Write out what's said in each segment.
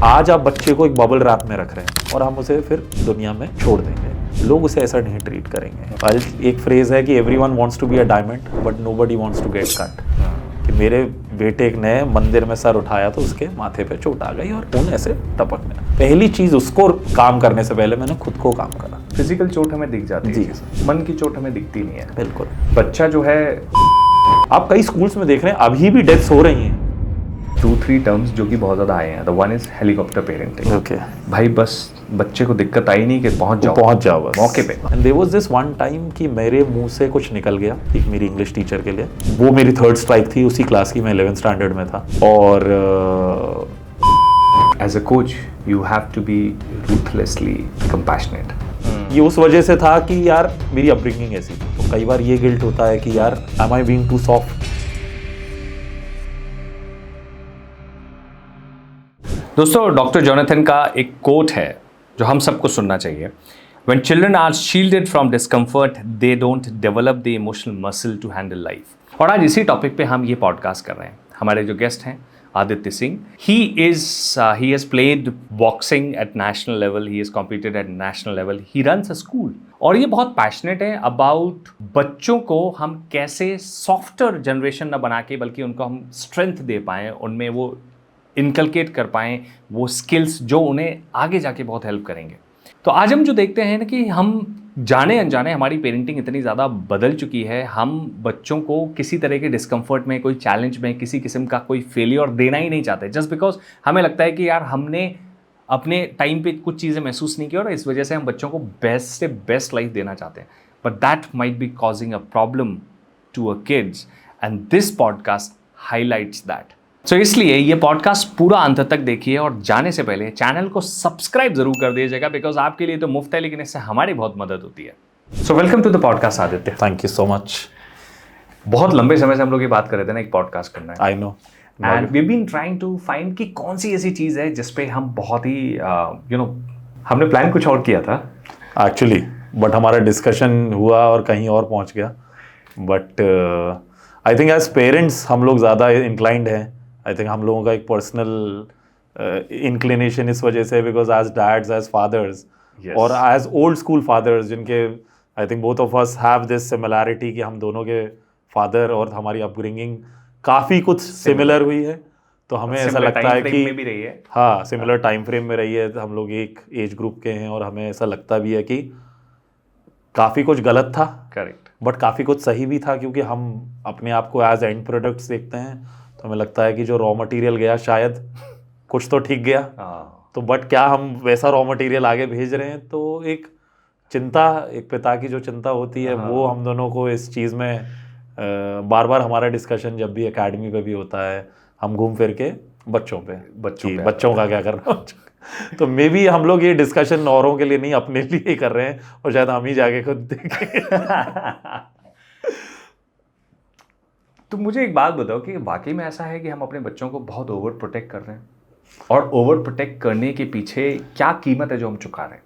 आज आप बच्चे को एक बबल रैप में रख रहे हैं और हम उसे फिर दुनिया में छोड़ देंगे। लोग उसे ऐसा नहीं ट्रीट करेंगे। एक फ्रेज है कि everyone wants to be a diamond but nobody wants to get cut. कि मेरे बेटे ने मंदिर में सर उठाया तो उसके माथे पे चोट आ गई और खून ऐसे टपकने। पहली चीज उसको काम करने से पहले मैंने खुद को काम करा। फिजिकल चोट हमें दिख जाती है, मन की चोट हमें दिखती नहीं है। बिल्कुल। बच्चा जो है, आप कई स्कूल्स में देख रहे हैं अभी भी डेथ्स हो रही हैं। 2-3 टर्म्स जो कि बहुत ज्यादा आए हैं। The one is helicopter parenting. Okay भाई बस बच्चे को दिक्कत आई नहीं कि पहुंच जाओ बस मौके पे। And there was this one time कि मेरे मुंह से कुछ निकल गया एक मेरी इंग्लिश टीचर के लिए। वो मेरी 3rd स्ट्राइक थी उसी क्लास की, मैं 11th स्टैंडर्ड में था। और as a coach you have to be ruthlessly compassionate. ये उस वजह से था कि यार मेरी अपब्रिंगिंग ऐसी थी। तो कई बार ये गिल्ट होता है कि यार am I being too soft. दोस्तों, डॉक्टर जोनाथन का एक कोट है जो हम सबको सुनना चाहिए। When children are shielded from discomfort, they don't develop the emotional muscle to handle life. और आज इसी टॉपिक पे हम ये पॉडकास्ट कर रहे हैं। हमारे जो गेस्ट हैं Aditya Singh, he has played boxing at national level, he has competed at national level, he runs a school। और ये बहुत पैशनेट है अबाउट बच्चों को हम कैसे सॉफ्टर जनरेशन न बना के बल्कि उनको हम स्ट्रेंथ दे पाएँ, उनमें वो इनकलकेट कर पाएँ वो स्किल्स जो उन्हें आगे जाके बहुत हेल्प करेंगे। तो आज हम जो देखते हैं ना कि हम जाने अनजाने हमारी पेरेंटिंग इतनी ज़्यादा बदल चुकी है। हम बच्चों को किसी तरह के डिस्कम्फर्ट में, कोई चैलेंज में, किसी किस्म का कोई फेलियर देना ही नहीं चाहते, जस्ट बिकॉज हमें लगता है कि यार हमने अपने टाइम पे कुछ चीज़ें महसूस नहीं की और इस वजह से हम बच्चों को बेस्ट से बेस्ट लाइफ देना चाहते हैं। But that might be causing a problem to a kids and this podcast highlights that. So इसलिए ये पॉडकास्ट पूरा अंत तक देखिए और जाने से पहले चैनल को सब्सक्राइब जरूर कर दीजिएगा, बिकॉज आपके लिए तो मुफ्त है लेकिन इससे हमारी बहुत मदद होती है। So welcome to the podcast Aditya. Thank you so much. बहुत लंबे समय से हम लोग ये बात कर रहे थे ना एक पॉडकास्ट करना है। I know and we been trying to find कि कौन सी ऐसी चीज़ है जिसपे हम बहुत ही हमने प्लान कुछ और किया था एक्चुअली, बट हमारा डिस्कशन हुआ और कहीं और पहुंच गया। But I think as parents हम लोग ज़्यादा इंक्लाइंड हैं। आई थिंक हम लोगों का एक पर्सनल इंक्लिनेशन इस वजह से, because as dads, as fathers और एज ओल्ड स्कूल फादर्स, जिनके I think both of us have this similarity कि हम दोनों के फादर और हमारी अपब्रिंगिंग काफ़ी कुछ सिमिलर हुई है। तो हमें ऐसा लगता है कि हाँ, सिमिलर टाइम फ्रेम में रही है। हम लोग एक एज ग्रुप के हैं और हमें ऐसा लगता भी है कि काफ़ी कुछ गलत था, करेक्ट, बट काफ़ी कुछ सही भी था, क्योंकि हम अपने आप को एज एंड प्रोडक्ट्स देखते हैं। तो हमें लगता है कि जो रॉ मटेरियल गया शायद कुछ तो ठीक गया। तो बट क्या हम वैसा रॉ मटेरियल आगे भेज रहे हैं? तो एक चिंता, एक पिता की जो चिंता होती है वो हम दोनों को इस चीज़ में बार बार हमारा डिस्कशन जब भी एकेडमी पे भी होता है, हम घूम फिर के बच्चों का क्या करना। तो मे बी हम लोग ये डिस्कशन औरों के लिए नहीं, अपने लिए ही कर रहे हैं और शायद हम ही जाके खुद देखें। तो मुझे एक बात बताओ कि वाकई में ऐसा है कि हम अपने बच्चों को बहुत ओवर प्रोटेक्ट कर रहे हैं, और ओवर प्रोटेक्ट करने के पीछे क्या कीमत है जो हम चुका रहे हैं?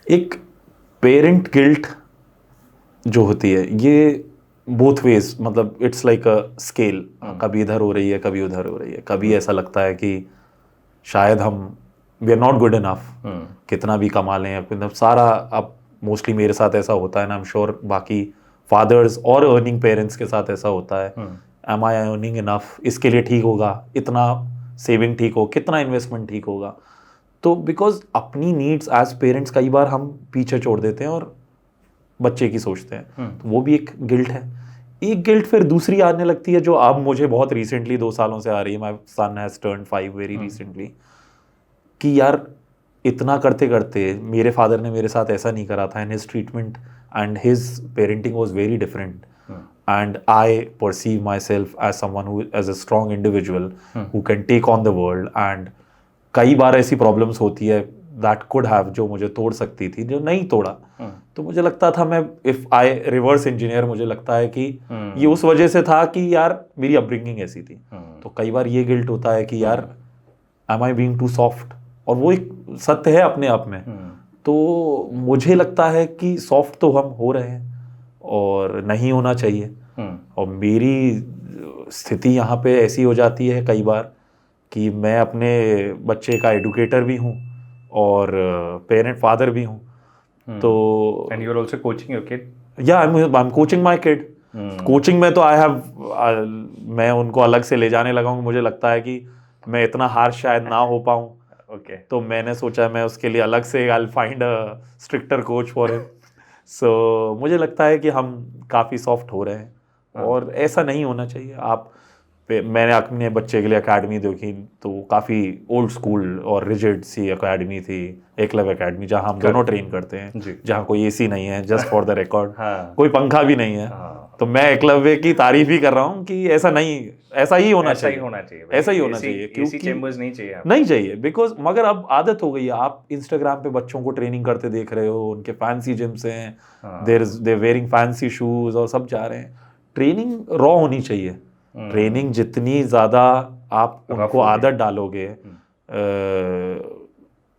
एक पेरेंट गिल्ट जो होती है ये बोथ वेज, मतलब इट्स लाइक अ स्केल। कभी इधर हो रही है, कभी उधर हो रही है। कभी ऐसा लगता है कि शायद हम we are not good enough, कितना भी कमा लें, मतलब सारा। अब मोस्टली मेरे साथ ऐसा होता है ना, आई एम श्योर बाकी फादर्स और अर्निंग पेरेंट्स के साथ ऐसा होता है। एम आई अर्निंग इनफ, इसके लिए ठीक होगा, इतना सेविंग ठीक हो, कितना इन्वेस्टमेंट ठीक होगा। तो बिकॉज अपनी नीड्स एज पेरेंट्स कई बार हम पीछे छोड़ देते हैं और बच्चे की सोचते हैं। तो वो भी एक गिल्ट है। एक गिल्ट फिर दूसरी आने लगती है जो अब मुझे बहुत रिसेंटली 2 सालों से आ रही है। माई सन हैज टर्न्ड 5 वेरी रिसेंटली, कि यार इतना करते करते मेरे फादर ने मेरे साथ ऐसा नहीं करा था, and his treatment and his parenting was very different. And I perceive myself as someone as a strong individual who can take on the world. And कई बार ऐसी problems होती है that could have, जो मुझे तोड़ सकती थी, जो नहीं तोड़ा। तो मुझे लगता था, मैं if I reverse engineer, मुझे लगता है कि ये उस वजह से था कि यार मेरी अपब्रिंगिंग ऐसी थी। तो कई बार ये गिल्ट होता है कि यार am I being too soft, और वो एक सत्य है अपने आप में। तो मुझे लगता है कि सॉफ्ट तो हम हो रहे हैं और नहीं होना चाहिए। और मेरी स्थिति यहाँ पे ऐसी हो जाती है कई बार कि मैं अपने बच्चे का एडुकेटर भी हूँ और पेरेंट फादर भी हूँ। तो and you are also coaching your kid? या I am coaching my kid. Coaching में तो मैं उनको अलग से ले जाने लगा हूँ। मुझे लगता है कि मैं इतना हार्श शायद ना हो पाऊँ। ओके। तो मैंने सोचा मैं उसके लिए अलग से I will find a stricter coach for him. So मुझे लगता है कि हम काफ़ी सॉफ्ट हो रहे हैं और ऐसा नहीं होना चाहिए। मैंने अपने बच्चे के लिए एकेडमी देखी तो काफ़ी ओल्ड स्कूल और रिजिड सी एकेडमी थी, एकलव्य एकेडमी, जहाँ हम दोनों ट्रेन करते हैं, जहाँ कोई एसी नहीं है, जस्ट फॉर द रिकॉर्ड, कोई पंखा भी नहीं है। तो मैं एकलव्य की तारीफ ही कर रहा हूँ कि ऐसा ही होना चाहिए, ऐसा ही होना चाहिए, क्योंकि चेंबर्स नहीं चाहिए, नहीं चाहिए। बिकॉज मगर अब आदत हो गई है, आप इंस्टाग्राम पे बच्चों को ट्रेनिंग करते देख रहे हो, उनके फैंसी जिम्स हैं, दे वेयरिंग फैंसी शूज और सब जा रहे हैं। ट्रेनिंग रॉ होनी चाहिए। ट्रेनिंग जितनी ज़्यादा आप उनको आदत डालोगे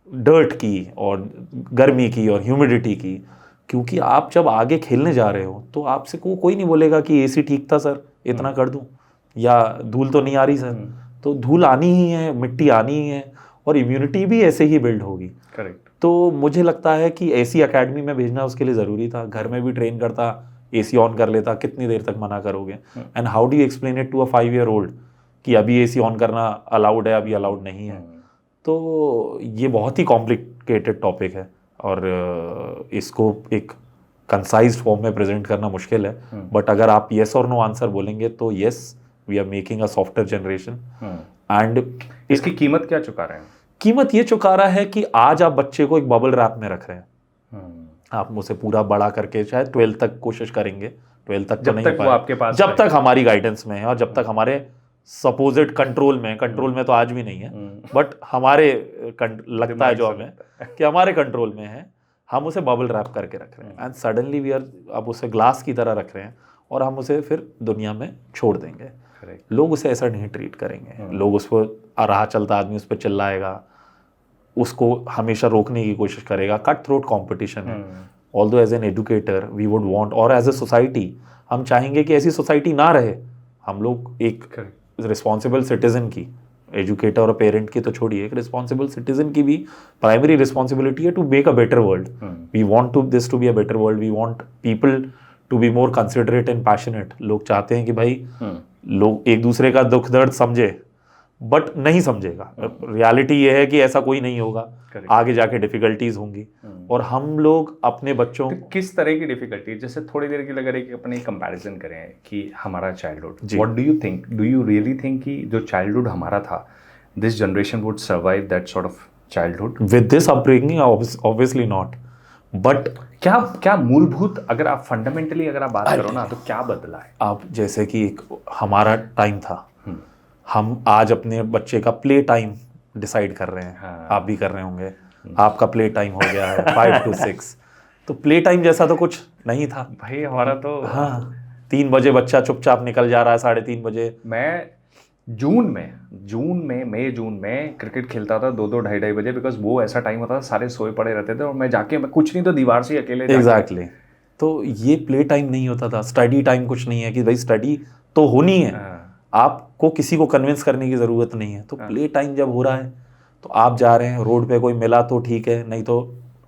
डर्ट की और गर्मी की और ह्यूमिडिटी की, क्योंकि आप जब आगे खेलने जा रहे हो तो आपसे कोई नहीं बोलेगा कि एसी ठीक था सर, इतना कर दूं, या धूल तो नहीं आ रही सर। तो धूल आनी ही है, मिट्टी आनी ही है, और इम्यूनिटी भी ऐसे ही बिल्ड होगी। करेक्ट। तो मुझे लगता है कि ऐसी एकेडमी में भेजना उसके लिए ज़रूरी था। घर में भी ट्रेन करता, एसी ऑन कर लेता, कितनी देर तक मना करोगे? And how do you explain it to a 5-year-old कि अभी एसी ऑन करना अलाउड है, अभी अलाउड नहीं है? तो ये बहुत ही कॉम्प्लिकेटेड टॉपिक है और इसको एक कंसाइज्ड फॉर्म में प्रेजेंट करना मुश्किल है। बट अगर आप येस और नो आंसर बोलेंगे तो yes, we are making a software generation. And इसकी कीमत क्या चुका रहे हैं? कीमत ये चुका रहा है कि आज आप बच्चे को एक बबल रैप में रख रहे हैं। आप मुझे पूरा बड़ा करके शायद 12th तक कोशिश करेंगे, 12th तक तो नहीं जब तक वो आपके पास, जब तक हमारी गाइडेंस में है और जब तक हमारे सपोजिट कंट्रोल में तो आज भी नहीं है, बट हमारे लगता है जो हमें कि हमारे कंट्रोल में है, हम उसे बबल रैप करके रख रहे हैं। एंड सडनली वी आर अब उसे ग्लास की तरह रख रहे हैं और हम उसे फिर दुनिया में छोड़ देंगे। लोग उसे ऐसा नहीं ट्रीट करेंगे। लोग उस पर राह चलता आदमी उस पर चिल्लाएगा, उसको हमेशा रोकने की कोशिश करेगा। कट थ्रोट कॉम्पिटिशन है। Although as an educator we would want, और एज ए सोसाइटी हम चाहेंगे कि ऐसी सोसाइटी ना रहे। हम लोग एक रिस्पॉन्सिबल सिटीजन की, एजुकेटर और पेरेंट की तो छोड़िए, एक रिस्पॉन्सिबल सिटीजन की भी प्राइमरी रिस्पॉन्सिबिलिटी है to make a better world. We want this to be a better world. We want people to be more considerate and passionate. लोग चाहते हैं कि भाई लोग एक दूसरे का दुख दर्द समझे, बट नहीं समझेगा। रियलिटी ये है कि ऐसा कोई नहीं होगा। आगे जाके डिफिकल्टीज होंगी और हम लोग अपने बच्चों तो किस तरह की डिफिकल्टी, जैसे थोड़ी देर के लिए अगर एक अपने कंपैरिजन करें कि हमारा childhood, what do you think, do you really think कि जो चाइल्डहुड हमारा था, this generation would survive that sort of childhood with this upbringing? Obviously not. But क्या मूलभूत, अगर आप फंडामेंटली अगर आप बात करो ना, तो क्या बदला है? आप जैसे कि हमारा टाइम था, हम आज अपने बच्चे का प्ले टाइम डिसाइड कर रहे हैं। हाँ। आप भी कर रहे होंगे, आपका प्ले टाइम हो गया है 5 to 6। तो प्ले टाइम जैसा तो कुछ नहीं था भाई हमारा तो। हाँ, 3 बजे बच्चा चुपचाप निकल जा रहा है, 3:30 बजे। मैं जून में क्रिकेट खेलता था 2-2 ढाई बजे, बिकॉज वो ऐसा टाइम होता था सारे सोए पड़े रहते थे और मैं जाके, मैं कुछ नहीं तो दीवार से अकेले। एग्जैक्टली। तो ये प्ले टाइम नहीं होता था। स्टडी टाइम कुछ नहीं है कि भाई स्टडी तो होनी है। आपको किसी को कन्विंस करने की ज़रूरत नहीं है। तो प्ले टाइम जब हो रहा है तो आप जा रहे हैं, रोड पे कोई मिला तो ठीक है, नहीं तो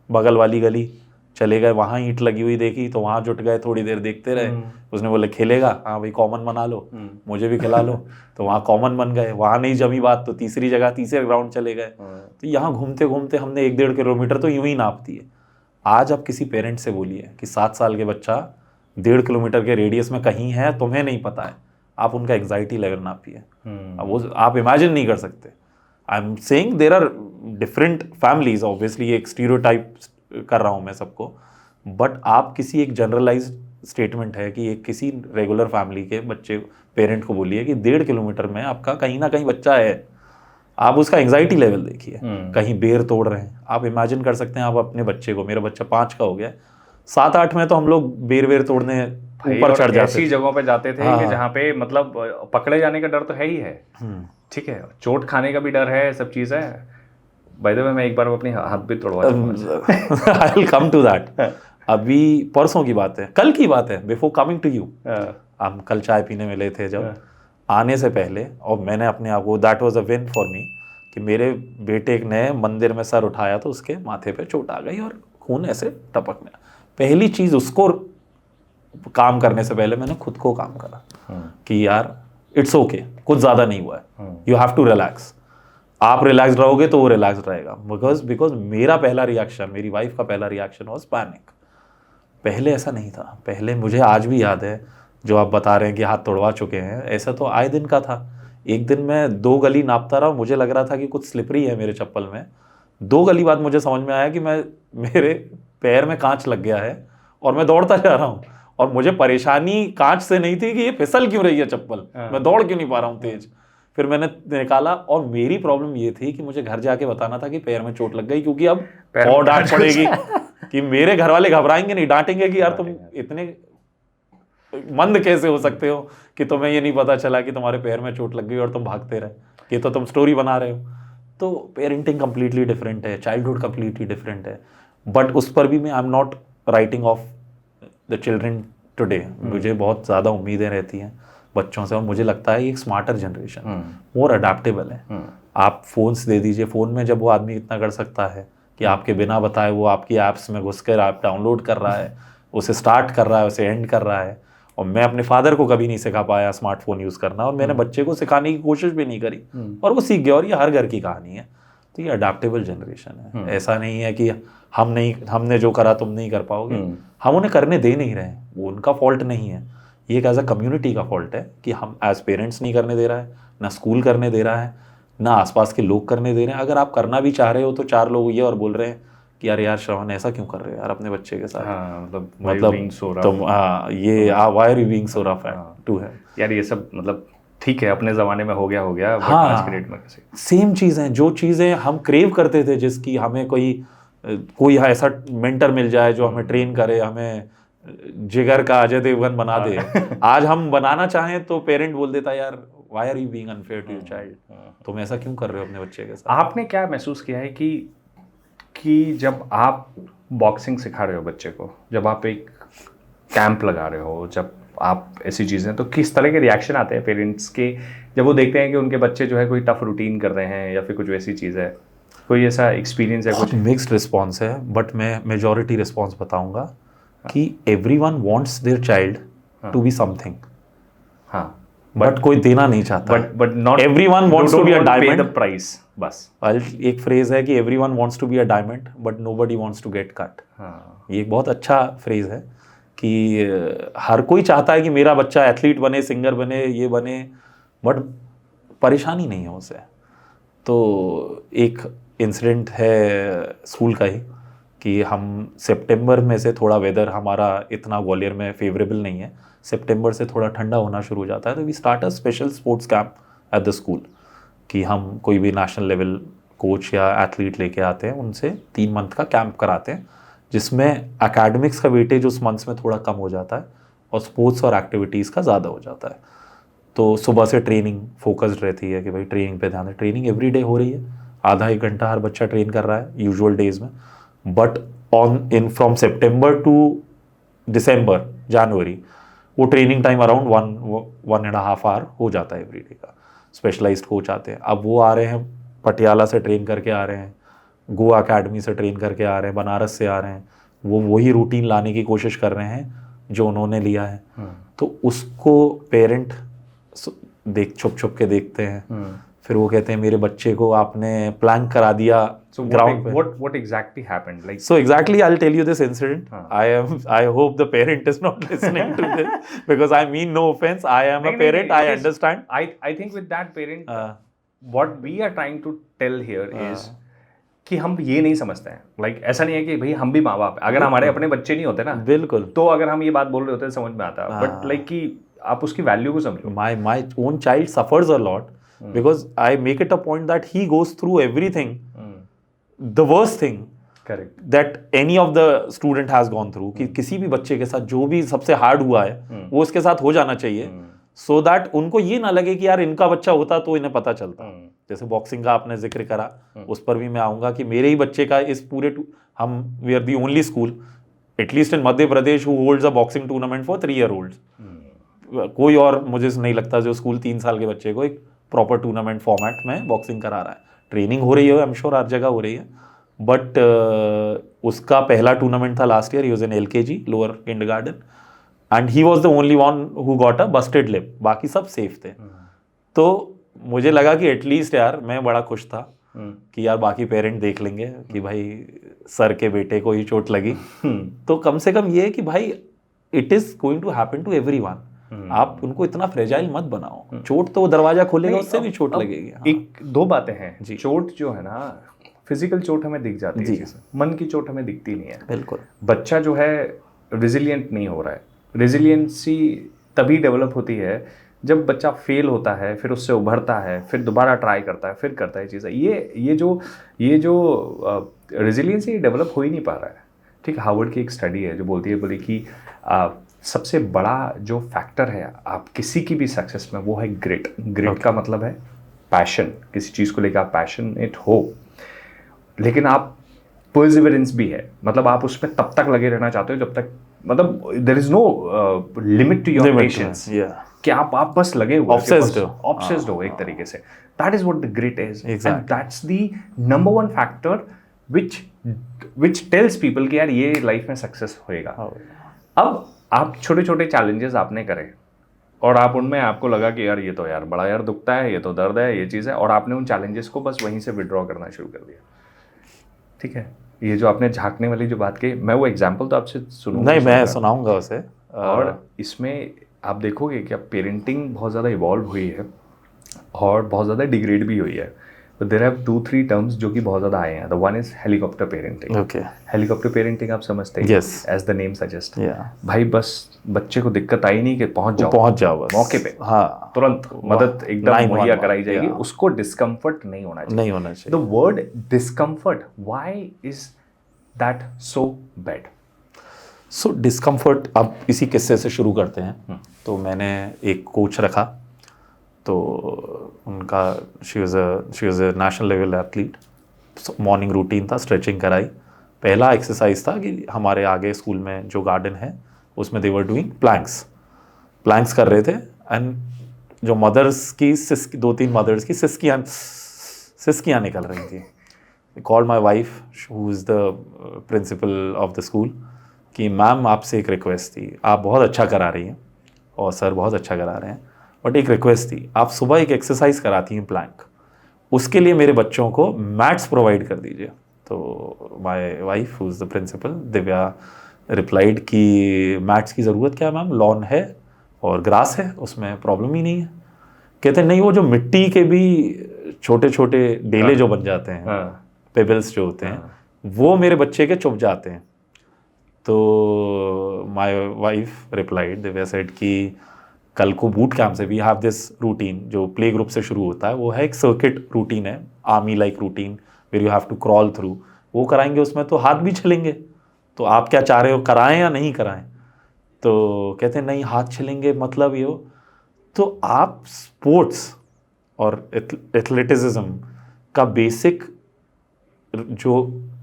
बगल वाली गली चले गए, वहाँ ईंट लगी हुई देखी तो वहाँ जुट गए, थोड़ी देर देखते रहे। उसने बोले खेलेगा, हाँ भाई कॉमन बना लो, मुझे भी खिला लो, तो वहाँ कॉमन बन गए। वहाँ नहीं जमी बात तो तीसरी जगह, तीसरे ग्राउंड चले गए। तो यहाँ घूमते घूमते हमने 1-1.5 किलोमीटर तो यूं ही नाप दिए। आज आप किसी पेरेंट से बोलिए कि 7 साल के बच्चा 1.5 किलोमीटर के रेडियस में कहीं है, तुम्हें नहीं पता है, आप उनका एग्जाइटी लेवल नापिए। अब वो आप इमेजिन नहीं कर सकते। I am saying there are different families, obviously एक स्टीरियोटाइप कर रहा हूँ मैं सबको, बट आप किसी एक जनरलाइज्ड स्टेटमेंट है कि एक किसी रेगुलर फैमिली के बच्चे पेरेंट को बोलिए कि 1.5 किलोमीटर में आपका कहीं ना कहीं बच्चा है, आप उसका एंग्जाइटी लेवल देखिए। कहीं बेर तोड़ रहे हैं, आप इमेजिन कर सकते हैं आप अपने बच्चे को, मेरा बच्चा 5 का हो गया, 7-8 में तो हम लोग बेर तोड़ने ऊपर चढ़ जाते, ऐसी जगहों पे जाते थे कि जहाँ पे मतलब पकड़े जाने का डर तो है ही है, ठीक है, चोट खाने का भी डर है, सब चीज़ है। बाय द वे मैं एक बार अपनी हाथ भी तोड़वा दूंगा। I will come to that. अभी परसों की बात है, कल की बात है, बिफोर कमिंग टू यू, हम कल चाय पीने मिले थे जब, आने से पहले, और मैंने अपने आप को, that was a win for me, कि मेरे बेटे ने मंदिर में सर उठाया तो उसके माथे पे चोट आ गई और खून ऐसे टपकने। पहली चीज़ उसको काम करने से पहले मैंने खुद को काम करा कि यार इट्स ओके, कुछ ज़्यादा नहीं हुआ है, यू हैव टू रिलैक्स। आप रिलैक्स रहोगे तो वो रिलैक्स रहेगा। बिकॉज मेरा पहला रिएक्शन, मेरी वाइफ का पहला रिएक्शन वॉज पैनिक। पहले ऐसा नहीं था। पहले मुझे आज भी याद है, जो आप बता रहे हैं कि हाथ तोड़वा चुके हैं, ऐसा तो आए दिन का था। एक दिन मैं 2 गली नापता रहा, मुझे लग रहा था कि कुछ स्लिपरी है मेरे चप्पल में। 2 गली बाद मुझे समझ में आया कि मेरे पैर में कांच लग गया है और मैं दौड़ता जा रहा हूँ। और मुझे परेशानी कांच से नहीं थी कि ये फिसल क्यों रही है चप्पल, मैं दौड़ क्यों नहीं पा रहा हूँ तेज। फिर मैंने निकाला, और मेरी प्रॉब्लम ये थी कि मुझे घर जाके बताना था कि पैर में चोट लग गई, क्योंकि अब और डांट पड़ेगी कि मेरे घर वाले घबराएंगे नहीं, डांटेंगे कि यार तुम इतने मंद कैसे हो सकते हो कि तुम्हें ये नहीं पता चला कि तुम्हारे पैर में चोट लग गई और तुम भागते रहे, ये तो तुम स्टोरी बना रहे हो। तो पेरेंटिंग कंप्लीटली डिफरेंट है, चाइल्डहुड कंप्लीटली डिफरेंट है। बट उस पर भी मैं आई am not writing of the children today. मुझे बहुत ज़्यादा उम्मीदें रहती हैं बच्चों से, और मुझे लगता है एक स्मार्टर जनरेशन, मोर अडेप्टेबल है। आप फोन्स दे दीजिए, फ़ोन में जब वो आदमी इतना कर सकता है कि आपके बिना बताए वो आपकी ऐप्स में घुसकर आप डाउनलोड कर रहा है, उसे स्टार्ट कर रहा है, उसे एंड कर रहा है। और मैं अपने फादर को कभी नहीं सिखा पाया स्मार्टफोन यूज़ करना, और मैंने बच्चे को सिखाने की कोशिश भी नहीं करी, और वो सीख गया। और ये हर घर की कहानी है। तो ये अडेप्टेबल जनरेशन है। ऐसा नहीं है कि हमने जो करा तुम नहीं कर पाओगे। हम उन्हें करने दे नहीं रहे हैं, वो उनका फॉल्ट नहीं है। ये एक एज अ कम्युनिटी का फॉल्ट है कि हम एज पेरेंट्स नहीं करने दे रहा है, ना स्कूल करने दे रहा है, ना आसपास के लोग करने दे रहे हैं। अगर आप करना भी चाह रहे हो तो 4 लोग ये और बोल रहे हैं कि यार श्रवण ऐसा क्यों कर रहे हो यार अपने बच्चे के साथ। मतलब तुम ये why are you being so rough to है यार, ये सब मतलब ठीक है, अपने ज़माने में हो गया बट हाँ, आज के डेट में कैसे सेम चीज़ें, जो चीज़ें हम क्रेव करते थे, जिसकी हमें कोई ऐसा मेंटर मिल जाए जो हमें ट्रेन करे, हमें जिगर का अजय देवगन बना दे। आज हम बनाना चाहें तो पेरेंट बोल देता यार why are you being unfair to your child, तुम ऐसा क्यों कर रहे हो अपने बच्चे के साथ। आपने क्या महसूस किया है कि जब आप बॉक्सिंग सिखा रहे हो बच्चे को, जब आप एक कैंप लगा रहे हो, जब आप ऐसी चीज़ें, तो किस तरह के रिएक्शन आते हैं पेरेंट्स के जब वो देखते हैं कि उनके बच्चे जो है कोई टफ रूटीन कर रहे हैं या फिर कुछ वैसी चीज़ है? कोई ऐसा एक्सपीरियंस है? कुछ मिक्स्ड रिस्पॉन्स है, बट मैं मेजॉरिटी रिस्पॉन्स बताऊंगा कि everyone wants their child to be something, हाँ, बट कोई देना नहीं चाहता। But not everyone wants to be a diamond, the price. बस एक फ्रेज है कि everyone wants to be a diamond but nobody wants to get cut. ये एक बहुत अच्छा फ्रेज है कि हर कोई चाहता है कि मेरा बच्चा एथलीट बने, सिंगर बने, ये बने, बट परेशानी नहीं है उसे। तो एक इंसिडेंट है स्कूल का ही कि हम सितंबर में से थोड़ा वेदर हमारा इतना ग्वालियर में फेवरेबल नहीं है, सितंबर से थोड़ा ठंडा होना शुरू हो जाता है, तो we start a special sports camp at the school कि हम कोई भी नेशनल लेवल कोच या एथलीट लेके आते हैं, उनसे 3 मंथ का कैंप कराते हैं, जिसमें एकेडमिक्स का वेटेज उस मंथ्स में थोड़ा कम हो जाता है और स्पोर्ट्स और एक्टिविटीज़ का ज़्यादा हो जाता है। तो सुबह से ट्रेनिंग फोकस्ड रहती है कि भाई ट्रेनिंग पे ध्यान है। ट्रेनिंग एवरी डे हो रही है, आधा 1 घंटा हर बच्चा ट्रेन कर रहा है यूजुअल डेज में। बट फ्रॉम सितंबर टू दिसंबर, जनवरी, वो ट्रेनिंग टाइम अराउंड 1.5 आवर हो जाता है एवरी डे का। स्पेशलाइज्ड कोच आते हैं, अब वो आ रहे हैं पटियाला से ट्रेन करके आ रहे हैं, गोवा अकेडमी से ट्रेन करके आ रहे हैं, बनारस से आ रहे हैं, वो वही रूटीन लाने की कोशिश कर रहे हैं जो उन्होंने लिया है। तो उसको पेरेंट छुप छुप के देखते हैं, फिर वो कहते हैं मेरे बच्चे को आपने प्लैंक करा दिया ग्राउंड पे। What exactly happened? Like, So exactly, I'll tell you this incident. I hope the parent is not listening to this because I mean no offense. I am a parent. I understand. I think with that parent, what we are trying to tell here is कि हम ये नहीं समझते हैं, like ऐसा नहीं है कि भाई हम भी माँ बाप, अगर हमारे अपने बच्चे नहीं होते ना, बिल्कुल, तो अगर हम ये बात बोल रहे होते समझ में आता, बट लाइक कि आप उसकी वैल्यू को समझो। My own child suffers a lot because I make it a point that he goes through everything, the worst thing Correct. that any of the student has gone through, कि किसी भी बच्चे के साथ जो भी सबसे हार्ड हुआ है वो उसके साथ हो जाना चाहिए, so that उनको ये ना लगे कि यार इनका बच्चा होता तो इन्हें पता चलता। जैसे बॉक्सिंग का आपने जिक्र करा, उस पर भी मैं आऊँगा कि मेरे ही बच्चे का इस पूरे we are the only school, at least in Madhya Pradesh, who holds a boxing tournament for 3-year-olds. कोई और मुझे नहीं लगता जो स्कूल 3 साल के बच्चे को एक प्रॉपर टूर्नामेंट फॉर्मेट में बॉक्सिंग करा रहा है। ट्रेनिंग हो रही है, आई एम श्योर हर जगह हो रही है, बट उसका पहला टूर्नामेंट था last year, he was in LKG lower kindergarten and he was the only one who got a Busted lip, बाकी सब सेफ थे। तो मुझे लगा कि एटलीस्ट यार, मैं बड़ा खुश था कि यार बाकी पेरेंट देख लेंगे कि भाई सर के बेटे को ही चोट लगी, तो कम से कम ये है कि भाई it is going to happen to everyone. आप उनको इतना फ्रेजाइल मत बनाओ, चोट तो वो दरवाजा खोलेगा, उससे भी चोट लगेगी। हाँ। एक दो बातें हैं, चोट जो है ना, फिजिकल चोट हमें दिख जाती है, मन की चोट हमें दिखती नहीं है। बिल्कुल। बच्चा जो है रिजिलियंट नहीं हो रहा है। रिजिलियंसी तभी डेवलप होती है जब बच्चा फेल होता है, फिर उससे उभरता है, फिर दोबारा ट्राई करता है, फिर करता है चीज़ें। ये जो रेजिलियंसी डेवलप हो ही नहीं पा रहा है। ठीक, हार्वर्ड की एक स्टडी है जो बोली कि सबसे बड़ा जो फैक्टर है आप किसी की भी सक्सेस में, वो है ग्रिट। ग्रिट का मतलब है पैशन, किसी चीज़ को लेकर आप पैशनेट हो, लेकिन आप पर्सिवरेंस भी है, मतलब आप उसमें तब तक लगे रहना चाहते हो जब तक, मतलब there is no limit to your patience, कि आप बस लगे हुए, ऑब्सेस्ड हो एक तरीके से। That is what the grit is, and that's the number one factor which tells people कि यार ये लाइफ में सक्सेस होएगा। अब आप छोटे छोटे चैलेंजेस आपने करे और आप उनमें आपको लगा कि यार ये तो यार बड़ा यार दुखता है, ये तो दर्द है, ये चीज़ है, और आपने उन चैलेंजेस को बस वहीं से विड्रॉ करना शुरू कर दिया। ठीक है, ये जो आपने झांकने वाली जो बात कही, मैं वो एग्जाम्पल तो आपसे सुनूंगा, नहीं मैं सुनाऊंगा उसे। और इसमें आप देखोगे कि अब पेरेंटिंग बहुत ज़्यादा इवॉल्व हुई है और बहुत ज़्यादा डिग्रेड भी हुई है। तो देयर हैव 2-3 टर्म्स जो कि बहुत ज़्यादा आए हैं। The one is helicopter parenting. Okay, helicopter parenting आप समझते हैं, Yes. As the name suggest. भाई बस बच्चे को दिक्कत आई नहीं कि पहुंच जाओ बस मौके पे, हाँ, तुरंत मदद एकदम मुहैया कराई जाएगी, yeah. उसको डिस्कम्फर्ट नहीं होना चाहिए। The word discomfort, why is that so bad? So discomfort, अब इसी किस्से से शुरू करते हैं। तो मैंने एक कोच रखा, तो उनका she was a national level athlete. Morning routine था, स्ट्रेचिंग कराई। पहला एक्सरसाइज था कि हमारे आगे स्कूल में जो गार्डन है उसमें दे वर डूइंग प्लैंक्स कर रहे थे, एंड जो मदर्स की 2-3 मदर्स की सिस्कियाँ निकल रही थी। Called my wife who is the principle of the school कि मैम आपसे एक रिक्वेस्ट थी, आप बहुत अच्छा करा रही हैं और सर बहुत अच्छा करा रहे हैं, बट एक रिक्वेस्ट थी, आप सुबह एक एक्सरसाइज कराती हैं प्लैंक, उसके लिए मेरे बच्चों को मैट्स प्रोवाइड कर दीजिए। तो my wife who is the principal Divya replied कि मैट्स की ज़रूरत क्या है मैम, लॉन है और ग्रास है, उसमें प्रॉब्लम ही नहीं है। कहते नहीं, वो जो मिट्टी के भी छोटे छोटे डेले जो बन जाते हैं, पेबल्स जो होते हैं, वो मेरे बच्चे के चुभ जाते हैं। तो my wife replied, Divya said कि कल को बूट कैंप से वी हैव दिस रूटीन जो प्ले ग्रुप से शुरू होता है, वो है एक सर्किट रूटीन है, army like routine where you have to crawl through, वो कराएंगे, उसमें तो हाथ भी चलेंगे, तो आप क्या चाह रहे हो, कराएं या नहीं कराएं? तो कहते हैं नहीं, हाथ चलेंगे मतलब ये हो। तो आप स्पोर्ट्स और एथलेटिज्म का बेसिक जो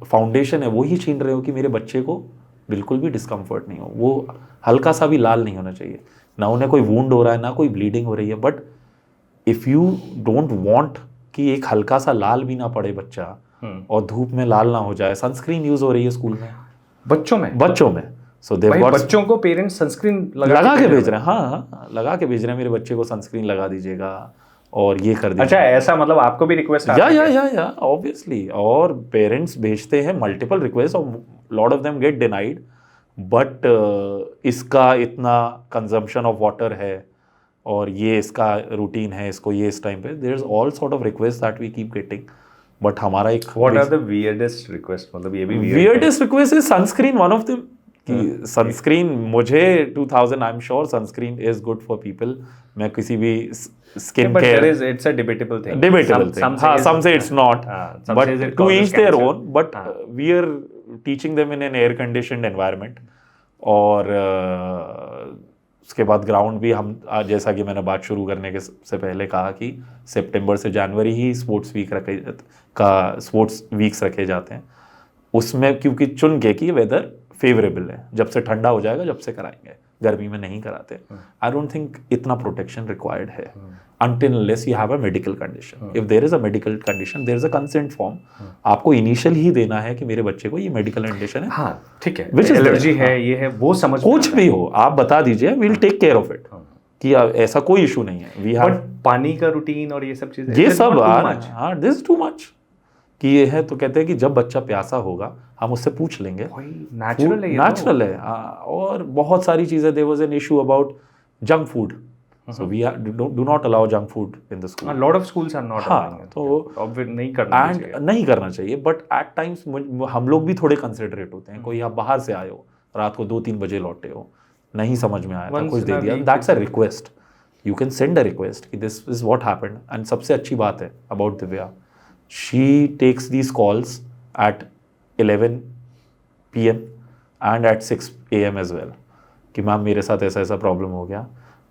फाउंडेशन है वो ही छीन रहे हो कि मेरे बच्चे को बिल्कुल भी डिस्कम्फर्ट नहीं हो, वो हल्का सा भी लाल नहीं होना चाहिए, ना उन्हें कोई वूंड हो रहा है, ना कोई ब्लीडिंग हो रही है, but if you don't want कि एक हल्का सा लाल भी ना पड़े बच्चा और धूप में लाल ना हो जाए, सनस्क्रीन यूज हो रही है स्कूल में बच्चों में सो बच्चों को पेरेंट्स सनस्क्रीन लगा के भेज रहे हैं। हाँ, लगा के भेज रहे हैं, मेरे बच्चे को सनस्क्रीन लगा दीजिएगा और ये कर दीजिए। अच्छा, ऐसा मतलब आपको भी रिक्वेस्ट आता है? या ऑब्वियसली, और पेरेंट्स भेजते हैं मल्टीपल रिक्वेस्ट और lot of them get denied, but इसका इतना कंजम्पशन ऑफ वाटर है और ये इसका रूटीन है, इसको ये इस टाइम पे, there is all sort of request that we keep getting, but हमारा एक what are the weirdest request, मतलब ये भी weirdest request is sunscreen, one of them कि सनस्क्रीन मुझे 2000 I am sure sunscreen is good for people. मैं किसी भी skin care, it's a debatable thing, some say it's not, but to each their own, but we are teaching them in an air conditioned environment। और उसके बाद ground भी हम, जैसा कि मैंने बात शुरू करने के से पहले कहा कि सितंबर से जनवरी ही स्पोर्ट्स वीक्स रखे जाते हैं, उसमें क्योंकि चुन के कि वेदर फेवरेबल है, जब से ठंडा हो जाएगा जब से कराएंगे, गर्मी में नहीं कराते. आई डोंट थिंक इतना प्रोटेक्शन रिक्वायर्ड है until unless you have a medical condition. If there is a medical condition, there is a consent form. आपको इनिशियल ही देना है कि मेरे बच्चे को ये मेडिकल कंडीशन है. हाँ ठीक है, Which is एलर्जी there. है, ये है, वो समझ में कुछ आता भी है। हो आप बता दीजिए, we'll take care of it. कि ऐसा कोई इशू नहीं है. We have बट पानी का रूटीन और ये सब चीजें, ये this is सब not too much. हाँ दिस इज टू मच कि ये है. तो कहते हैं कि जब बच्चा प्यासा होगा हम उससे पूछ लेंगे. नेचुरल है ये तो। नेचुरल है. और बहुत सारी चीजें. There was an issue about junk food. So we do not allow junk food in the school. Lot of schools are not हाँ, तो अब नहीं करना चाहिए. नहीं करना चाहिए. बट एट टाइम्स हम लोग भी थोड़े कंसिडरेट होते हैं. कोई आप बाहर से आए हो, रात को 2-3 बजे लौटे हो, नहीं समझ में आया था, कुछ दे दिया, that's a request. You can send a request कि this is what happened. And सबसे अच्छी बात है about Divya, she takes these calls at 11 PM and at 6 AM as well कि मैम मेरे साथ ऐसा ऐसा प्रॉब्लम हो गया.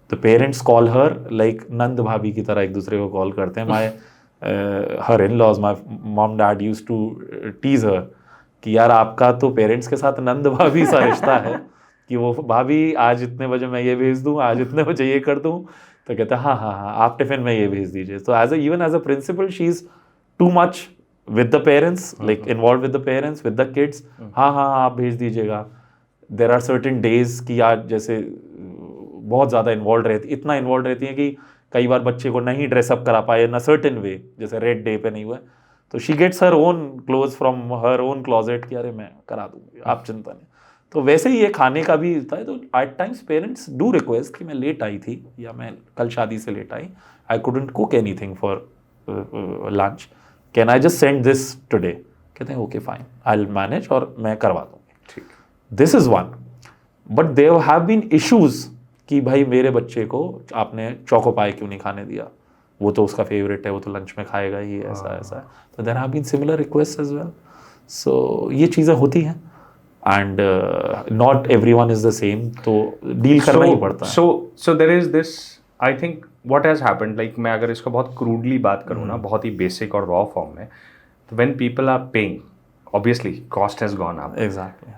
The parents call her like नंद भाभी की तरह एक दूसरे को कॉल करते हैं. My her in laws, my mom dad use to tease हर कि यार आपका तो पेरेंट्स के साथ नंद भाभी सा रिश्ता है कि वो भाभी आज इतने बजे मैं ये भेज दूँ, आज इतने बजे ये कर दूँ. तो कहते हैं हाँ हाँ हाँ आप टिफिन में ये भेज दीजिए. तो even as a principal she is too much with the parents, like involved with the parents, with the kids. हाँ हाँ आप भेज दीजिएगा. There are certain days कि यार जैसे बहुत ज़्यादा इन्वॉल्व रहती, इतना इन्वॉल्व रहती है कि कई बार बच्चे को नहीं ड्रेसअप करा पाए ना सर्टेन वे, जैसे रेड डे पे नहीं हुआ, तो she gets her own clothes from her own closet कि अरे मैं करा दूंगी, आप चिंता नहीं. तो वैसे ही ये खाने का भी था. तो at times parents do request कि मैं लेट आई थी या मैं कल शादी से लेट आई, I couldn't cook anything for lunch, can I just send this today. कहते हैं okay fine I will manage और मैं करवा दूंगी. This is one. But there have been issues कि भाई मेरे बच्चे को आपने चोको पाई क्यों नहीं खाने दिया, वो तो उसका फेवरेट है, वो तो लंच में खाएगा ही, ऐसा ऐसा है. तो there have been similar request as well. So ये चीज़ें होती हैं and not everyone is the same, तो डील करना ही पड़ता है. So there is this, I think what has happened, like मैं अगर इसको बहुत क्रूडली बात करूँ ना, बहुत ही बेसिक और रॉ फॉर्म में, तो when people are paying, obviously cost has gone up. Exactly.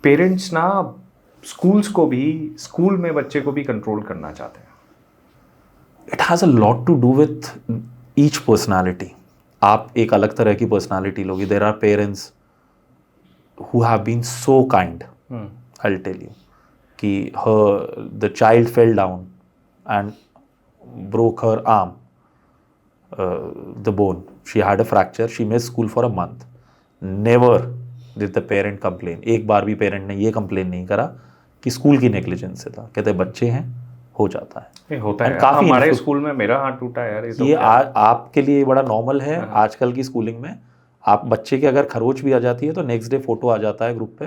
Parents ना स्कूल्स को भी, स्कूल में बच्चे को भी कंट्रोल करना चाहते हैं. It has a lot to do with each personality. आप एक अलग तरह की पर्सनैलिटी लोगे. There are parents who have been so kind, I will tell you, कि the child fell down and broke her arm, the bone. She had a fracture. She missed school for a month. Never did the parent complain. एक बार भी parent ने ये complain नहीं करा कि school की negligence से था. कहते बच्चे हैं, हो जाता है. होता है. काफी हमारे स्कूल में मेरा हाथ टूटा यार. ये आपके लिए बड़ा नॉर्मल है. आजकल की स्कूलिंग में आप बच्चे के अगर खरोच भी आ जाती है तो नेक्स्ट डे फोटो आ जाता है ग्रुप पे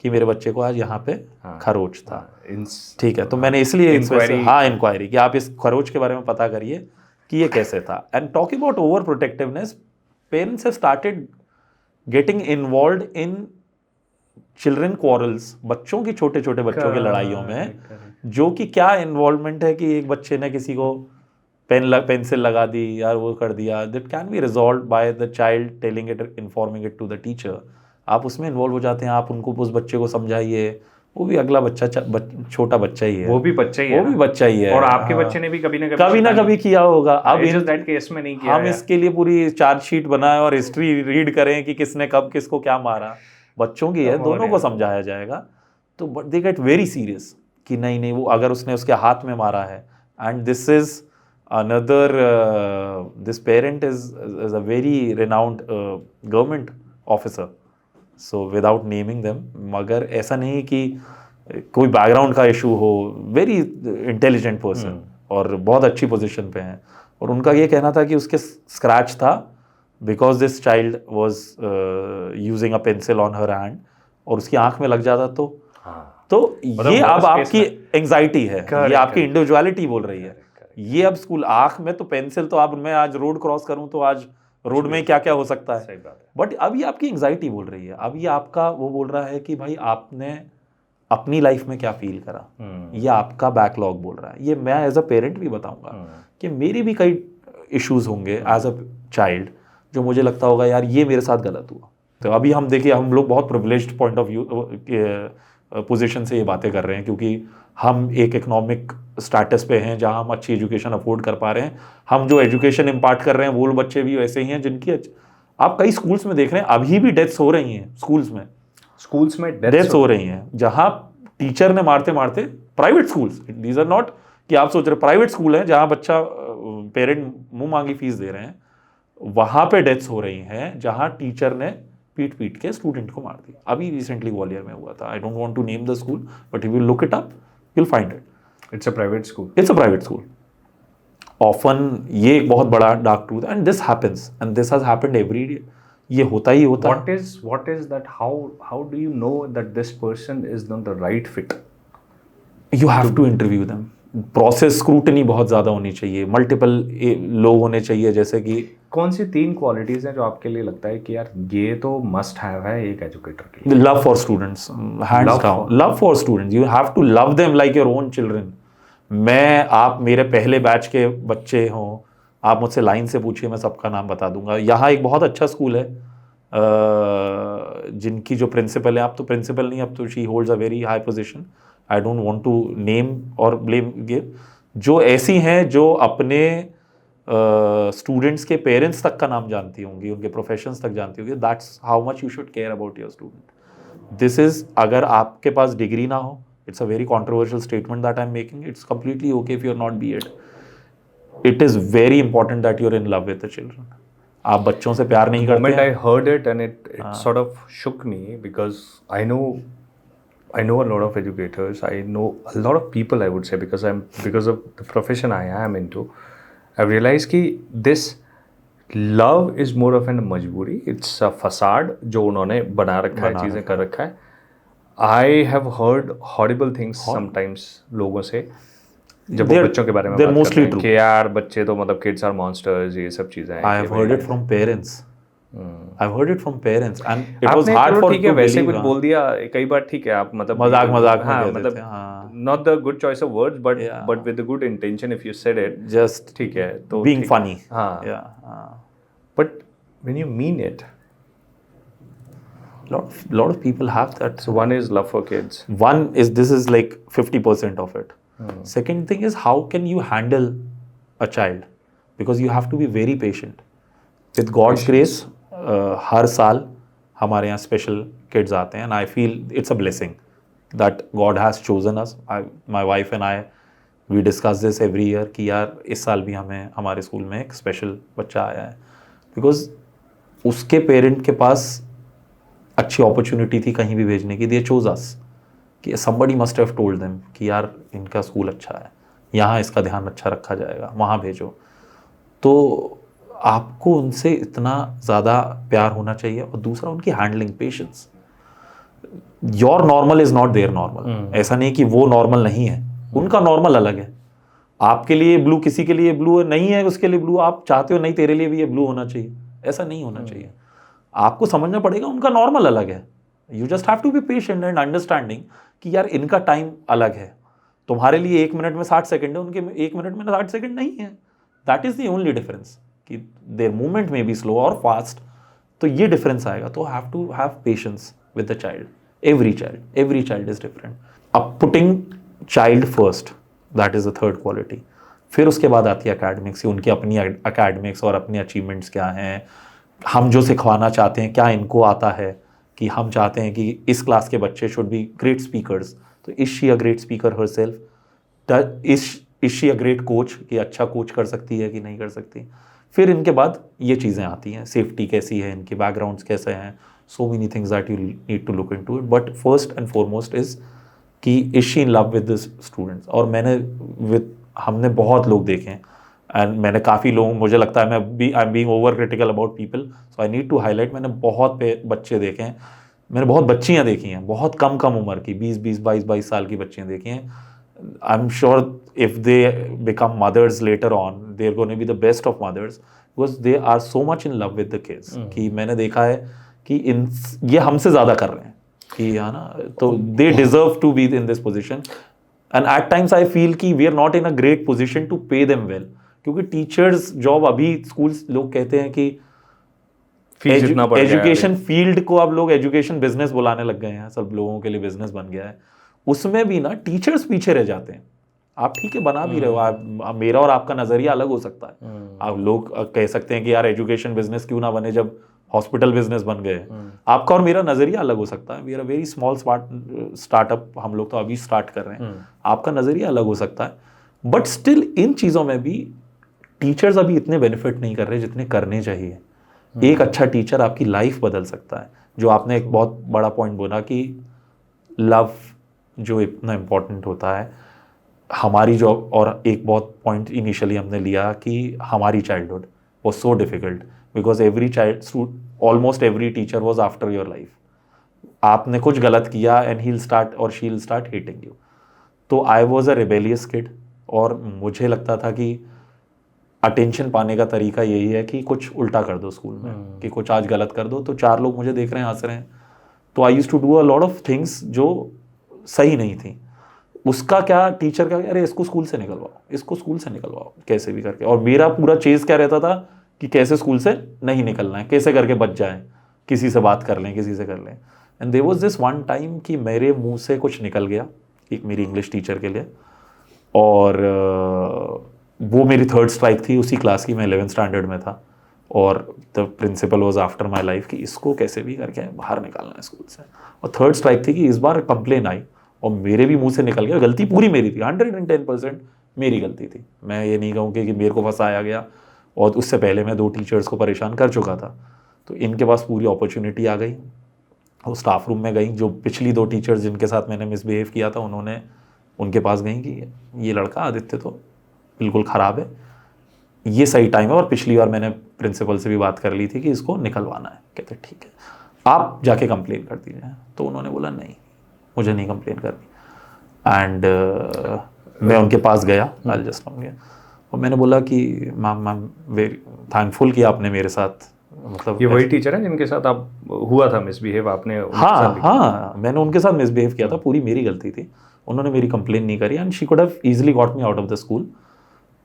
कि मेरे बच्चे को आज यहाँ पे खरोच था. ठीक है, तो मैंने इसलिए इंक्वायरी कि आप इस खरोच के बारे में पता करिए कि ये कैसे था. And talking about over protectiveness, parents have started getting involved in children quarrels. बच्चों की, छोटे छोटे बच्चों की लड़ाइयों में, जो कि क्या इन्वॉल्वमेंट है कि एक बच्चे ने किसी को पेंसिल लगा दी यार, वो कर दिया. That can be resolve by the child telling it, informing it to the teacher. आप उसमें इन्वॉल्व हो जाते हैं. आप उनको, उस बच्चे को समझाइए. वो भी अगला बच्चा, छोटा बच्चा ही है. वो भी बच्चा ही है. और आपके बच्चे ने भी कभी ना कभी किया होगा. अब दैट केस में नहीं किया. हम इसके लिए पूरी चार्जशीट बनाए और हिस्ट्री रीड करें कि किसने कब किसको क्या मारा. बच्चों की है, दोनों को समझाया जाएगा. तो but they get very serious कि नहीं वो अगर उसने उसके हाथ में मारा है. And this is another this parent is a very renowned government officer, so without naming them, मगर ऐसा नहीं कि कोई बैकग्राउंड का इशू हो. वेरी इंटेलिजेंट पर्सन और बहुत अच्छी पोजीशन पे हैं. और उनका ये कहना था कि उसके स्क्रैच था because this child was using a pencil on her hand और उसकी आंख में लग जाता. तो ये अब आपकी एंग्जाइटी है, ये आपकी इंडिविजुअलिटी बोल रही है. ये अब स्कूल आंख में तो पेंसिल, तो आप, मैं आज रोड क्रॉस करूं तो आज रोड में क्या क्या हो सकता है. सही बात है. बट अब ये आपकी एंग्जाइटी बोल रही है. अब ये आपका वो बोल रहा है कि भाई आपने अपनी लाइफ में क्या फील करा. ये आपका बैकलॉग बोल रहा है. ये मैं एज अ पेरेंट भी बताऊंगा कि मेरी भी कई इश्यूज होंगे एज अ चाइल्ड जो मुझे लगता होगा यार ये मेरे साथ गलत हुआ. तो अभी हम देखिए, हम लोग बहुत privileged point of view position से ये बातें कर रहे हैं, क्योंकि हम एक इकोनॉमिक स्टेटस पे हैं जहां हम अच्छी एजुकेशन अफोर्ड कर पा रहे हैं। हम जो एजुकेशन इम्पार्ट कर रहे हैं वो बच्चे भी वैसे ही हैं जिनकी आप कई स्कूल्स में देख रहे हैं अभी भी डेथ्स हो रही हैं, स्कूल्स में डेथ्स हो रही हैं जहां टीचर ने मारते मारते, private schools, these are not कि आप सोच रहे प्राइवेट स्कूल है जहां बच्चा पेरेंट मुंह मांगी फीस दे रहे हैं, वहां पे डेथ्स हो रही हैं जहां टीचर ने पीट पीट के स्टूडेंट को मार दिया। अभी रिसेंटली ग्वालियर में हुआ था। I don't want to name the school but if you look it up you will find it. It's a private school. It's a private school. Often ये एक बहुत बड़ा dark truth and this happens and this has happened every day. ये होता ही होता है। What is that? How do you know that this person is not the right fit? You have to interview them. Process scrutiny बहुत ज़्यादा होनी चाहिए, multiple लोग होने चाहिए, जैसे कि कौन सी 3 क्वालिटीज़ हैं जो आपके लिए लगता है कि यार ये तो मस्ट हैव है एक एजुकेटर के लिए? Love for students, hands down, love for students. You have to love them like your own children. आप मेरे पहले बैच के बच्चे हों, आप मुझसे लाइन से पूछिए, मैं सबका नाम बता दूंगा। यहाँ एक बहुत अच्छा स्कूल है जिनकी जो प्रिंसिपल है, आप तो प्रिंसिपल नहीं, अब तो she holds a very high position, I don't want to name और ब्लेम गिव, जो ऐसी हैं जो अपने स्टूडेंट्स के पेरेंट्स तक का नाम जानती होंगी, उनके प्रोफेशंस तक जानती होंगी। That's how much you should care about your student. This is, अगर आपके पास डिग्री ना हो, it's a very controversial statement that I am making, it's completely okay if you are not BEd. It is very important that you are in love with the children. आप बच्चों से प्यार नहीं करते। moment I heard it and it sort of shook me because I know a lot of educators, I know a lot of people, I would say, because of the profession I am into. I've realized कि this love is more of an मजबूरी, it's a facade जो उन्होंने बना रखा है, चीज़ें कर रखा है। I have heard horrible things sometimes लोगों से जब वो बच्चों के बारे में बात करते हैं कि यार बच्चे तो मतलब kids are monsters, ये सब चीज़ें हैं। I have heard it from parents. I've heard it from parents and it was hard for ठीक है, वैसे कुछ बोल दिया कई बार, ठीक है, आप मतलब मजाक में मतलब not the good choice of words but with the good intention if you said it, just ठीक है, तो being funny. But when you mean it, lot of people have that. So one is love for kids. This is like 50% of it. Second thing is, how can you handle a child? Because you have to be very patient. With God's grace, हर साल हमारे यहाँ special kids आते हैं and I feel it's a blessing that God has chosen us. My wife and I, we discuss this every year कि यार इस साल भी हमारे स्कूल में एक special बच्चा आया है, because उसके पेरेंट के पास अच्छी अपॉर्चुनिटी थी कहीं भी भेजने की, they chose us, कि somebody must have told them कि यार इनका स्कूल अच्छा है, यहाँ इसका ध्यान अच्छा रखा जाएगा, वहाँ भेजो। तो आपको उनसे इतना ज़्यादा प्यार होना चाहिए। और दूसरा उनकी handling, patience. Your normal is not there normal. ऐसा नहीं कि वो नॉर्मल नहीं है, उनका नॉर्मल अलग है। आपके लिए ब्लू, किसी के लिए ब्लू नहीं है, उसके लिए ब्लू आप चाहते हो नहीं तेरे लिए भी ये ब्लू होना चाहिए, ऐसा नहीं होना चाहिए। आपको समझना पड़ेगा उनका नॉर्मल अलग है। You just have to be patient and understanding कि यार इनका टाइम अलग है। तुम्हारे लिए 1 मिनट में 60 सेकंड है, उनके 1 मिनट में 60 सेकंड नहीं है। That is the only difference कि देयर मूवमेंट में बी स्लो और फास्ट, तो ये डिफरेंस आएगा। तो have to have patience with the child. Every child is different. अब putting child first, that is the third quality. फिर उसके बाद आती है एकेडमिक्स, उनकी अपनी एकेडमिक्स और अपने अचीवमेंट्स क्या हैं, हम जो सिखवाना चाहते हैं क्या इनको आता है, कि हम चाहते हैं कि इस क्लास के बच्चे शुड बी ग्रेट स्पीकर्स, तो is she a great speaker her self, is she a great coach, कि अच्छा कोच कर सकती है कि नहीं कर सकती। फिर इनके बाद ये चीज़ें आती हैं, सेफ्टी कैसी है, इनके बैकग्राउंड्स कैसे हैं, so many things that you need to look into it. But first and foremost is कि is she in love with this students. और हमने बहुत लोग देखे हैं एंड मैंने काफ़ी लोग, मुझे लगता है I am being over critical about people, so I need to highlight, मैंने बहुत बच्चे देखे हैं, मैंने बहुत बच्चियाँ देखी हैं, बहुत कम उम्र की, 20 22 साल की बच्चियाँ देखी हैं। I am sure if they become mothers later on, they are gonna be the best of mothers, because they are so much in love with the kids. कि मैंने देखा है कि ये हमसे ज़्यादा कर रहे हैं कि है ना, तो they deserve to be in this position. And at times I feel कि we are not in a great position to pay them well, क्योंकि टीचर्स जॉब अभी स्कूल्स लोग कहते हैं कि फीस जितना बढ़ गया है एजुकेशन फील्ड को अब लोग एजुकेशन बिजनेस बुलाने लग गए हैं, सब लोगों के लिए बिजनेस बन गया है। उसमें भी ना टीचर्स पीछे रह जाते हैं। आप ठीक है बना भी रहे हो, आप मेरा और आपका नजरिया अलग हो सकता है। आप लोग कह सकते हैं कि यार एजुकेशन बिजनेस क्यों ना बने जब हॉस्पिटल बिजनेस बन गए। आपका और मेरा नजरिया अलग हो सकता है। We are a very small startup, हम लोग तो अभी स्टार्ट कर रहे हैं। आपका नजरिया अलग हो सकता है, बट स्टिल इन चीज़ों में भी टीचर्स अभी इतने बेनिफिट नहीं कर रहे जितने करने चाहिए। एक अच्छा टीचर आपकी लाइफ बदल सकता है। जो आपने एक बहुत बड़ा पॉइंट बोला कि लव जो इतना इम्पोर्टेंट होता है हमारी जॉब, और एक बहुत पॉइंट इनिशियली हमने लिया कि हमारी childhood was so difficult because every child, almost every teacher was after your life. आपने कुछ गलत किया एंड ही विल स्टार्ट और she will start hating you. तो I was a rebellious kid, और मुझे लगता था कि अटेंशन पाने का तरीका यही है कि कुछ उल्टा कर दो स्कूल में, कि कुछ आज गलत कर दो तो 4 लोग मुझे देख रहे हैं, हंस रहे हैं। तो I used to do a lot of things जो सही नहीं थी। उसका क्या टीचर का, अरे इसको स्कूल से निकलवाओ, इसको स्कूल से निकलवाओ कैसे भी करके। और मेरा पूरा चेज क्या रहता था कि कैसे स्कूल से नहीं निकलना है, कैसे करके बच जाए, किसी से बात कर लें, किसी से कर लें। And there was this one time कि मेरे मुंह से कुछ निकल गया एक मेरी इंग्लिश टीचर के लिए, और वो मेरी 3rd स्ट्राइक थी उसी क्लास की। मैं 11th स्टैंडर्ड में था, और the principal was after my life कि इसको कैसे भी करके बाहर निकालना है स्कूल से। और 3rd स्ट्राइक थी कि इस बार कंप्लेन आई, और मेरे भी मुंह से निकल गया। गलती पूरी मेरी थी, 110% मेरी गलती थी। मैं ये नहीं कहूँगी कि मेरे को फंसाया गया, और उससे पहले मैं 2 टीचर्स को परेशान कर चुका था। तो इनके पास पूरी अपॉर्चुनिटी आ गई, वो स्टाफ रूम में गई। जो पिछली 2 टीचर्स जिनके साथ मैंने मिसबिहेव किया था, उन्होंने उनके पास गई कि ये लड़का आदित्य तो बिल्कुल ख़राब है, ये सही टाइम है। और पिछली बार मैंने प्रिंसिपल से भी बात कर ली थी कि इसको निकलवाना है। कहते ठीक है आप जाके कंप्लेन कर दीजिए। तो उन्होंने बोला नहीं, मुझे नहीं कंप्लेन करनी। एंड मैं उनके पास गया, आई जस्ट गया, और मैंने बोला कि मैम वेरी थैंकफुल कि आपने मेरे साथ, मतलब ये वही टीचर है जिनके साथ आप हुआ था मिसबिहेव आपने उनके साथ भी? हाँ, मैंने उनके साथ मिसबिहेव किया था, पूरी मेरी गलती थी। उन्होंने मेरी कंप्लेन नहीं करी, and she could have easily got me out of the school.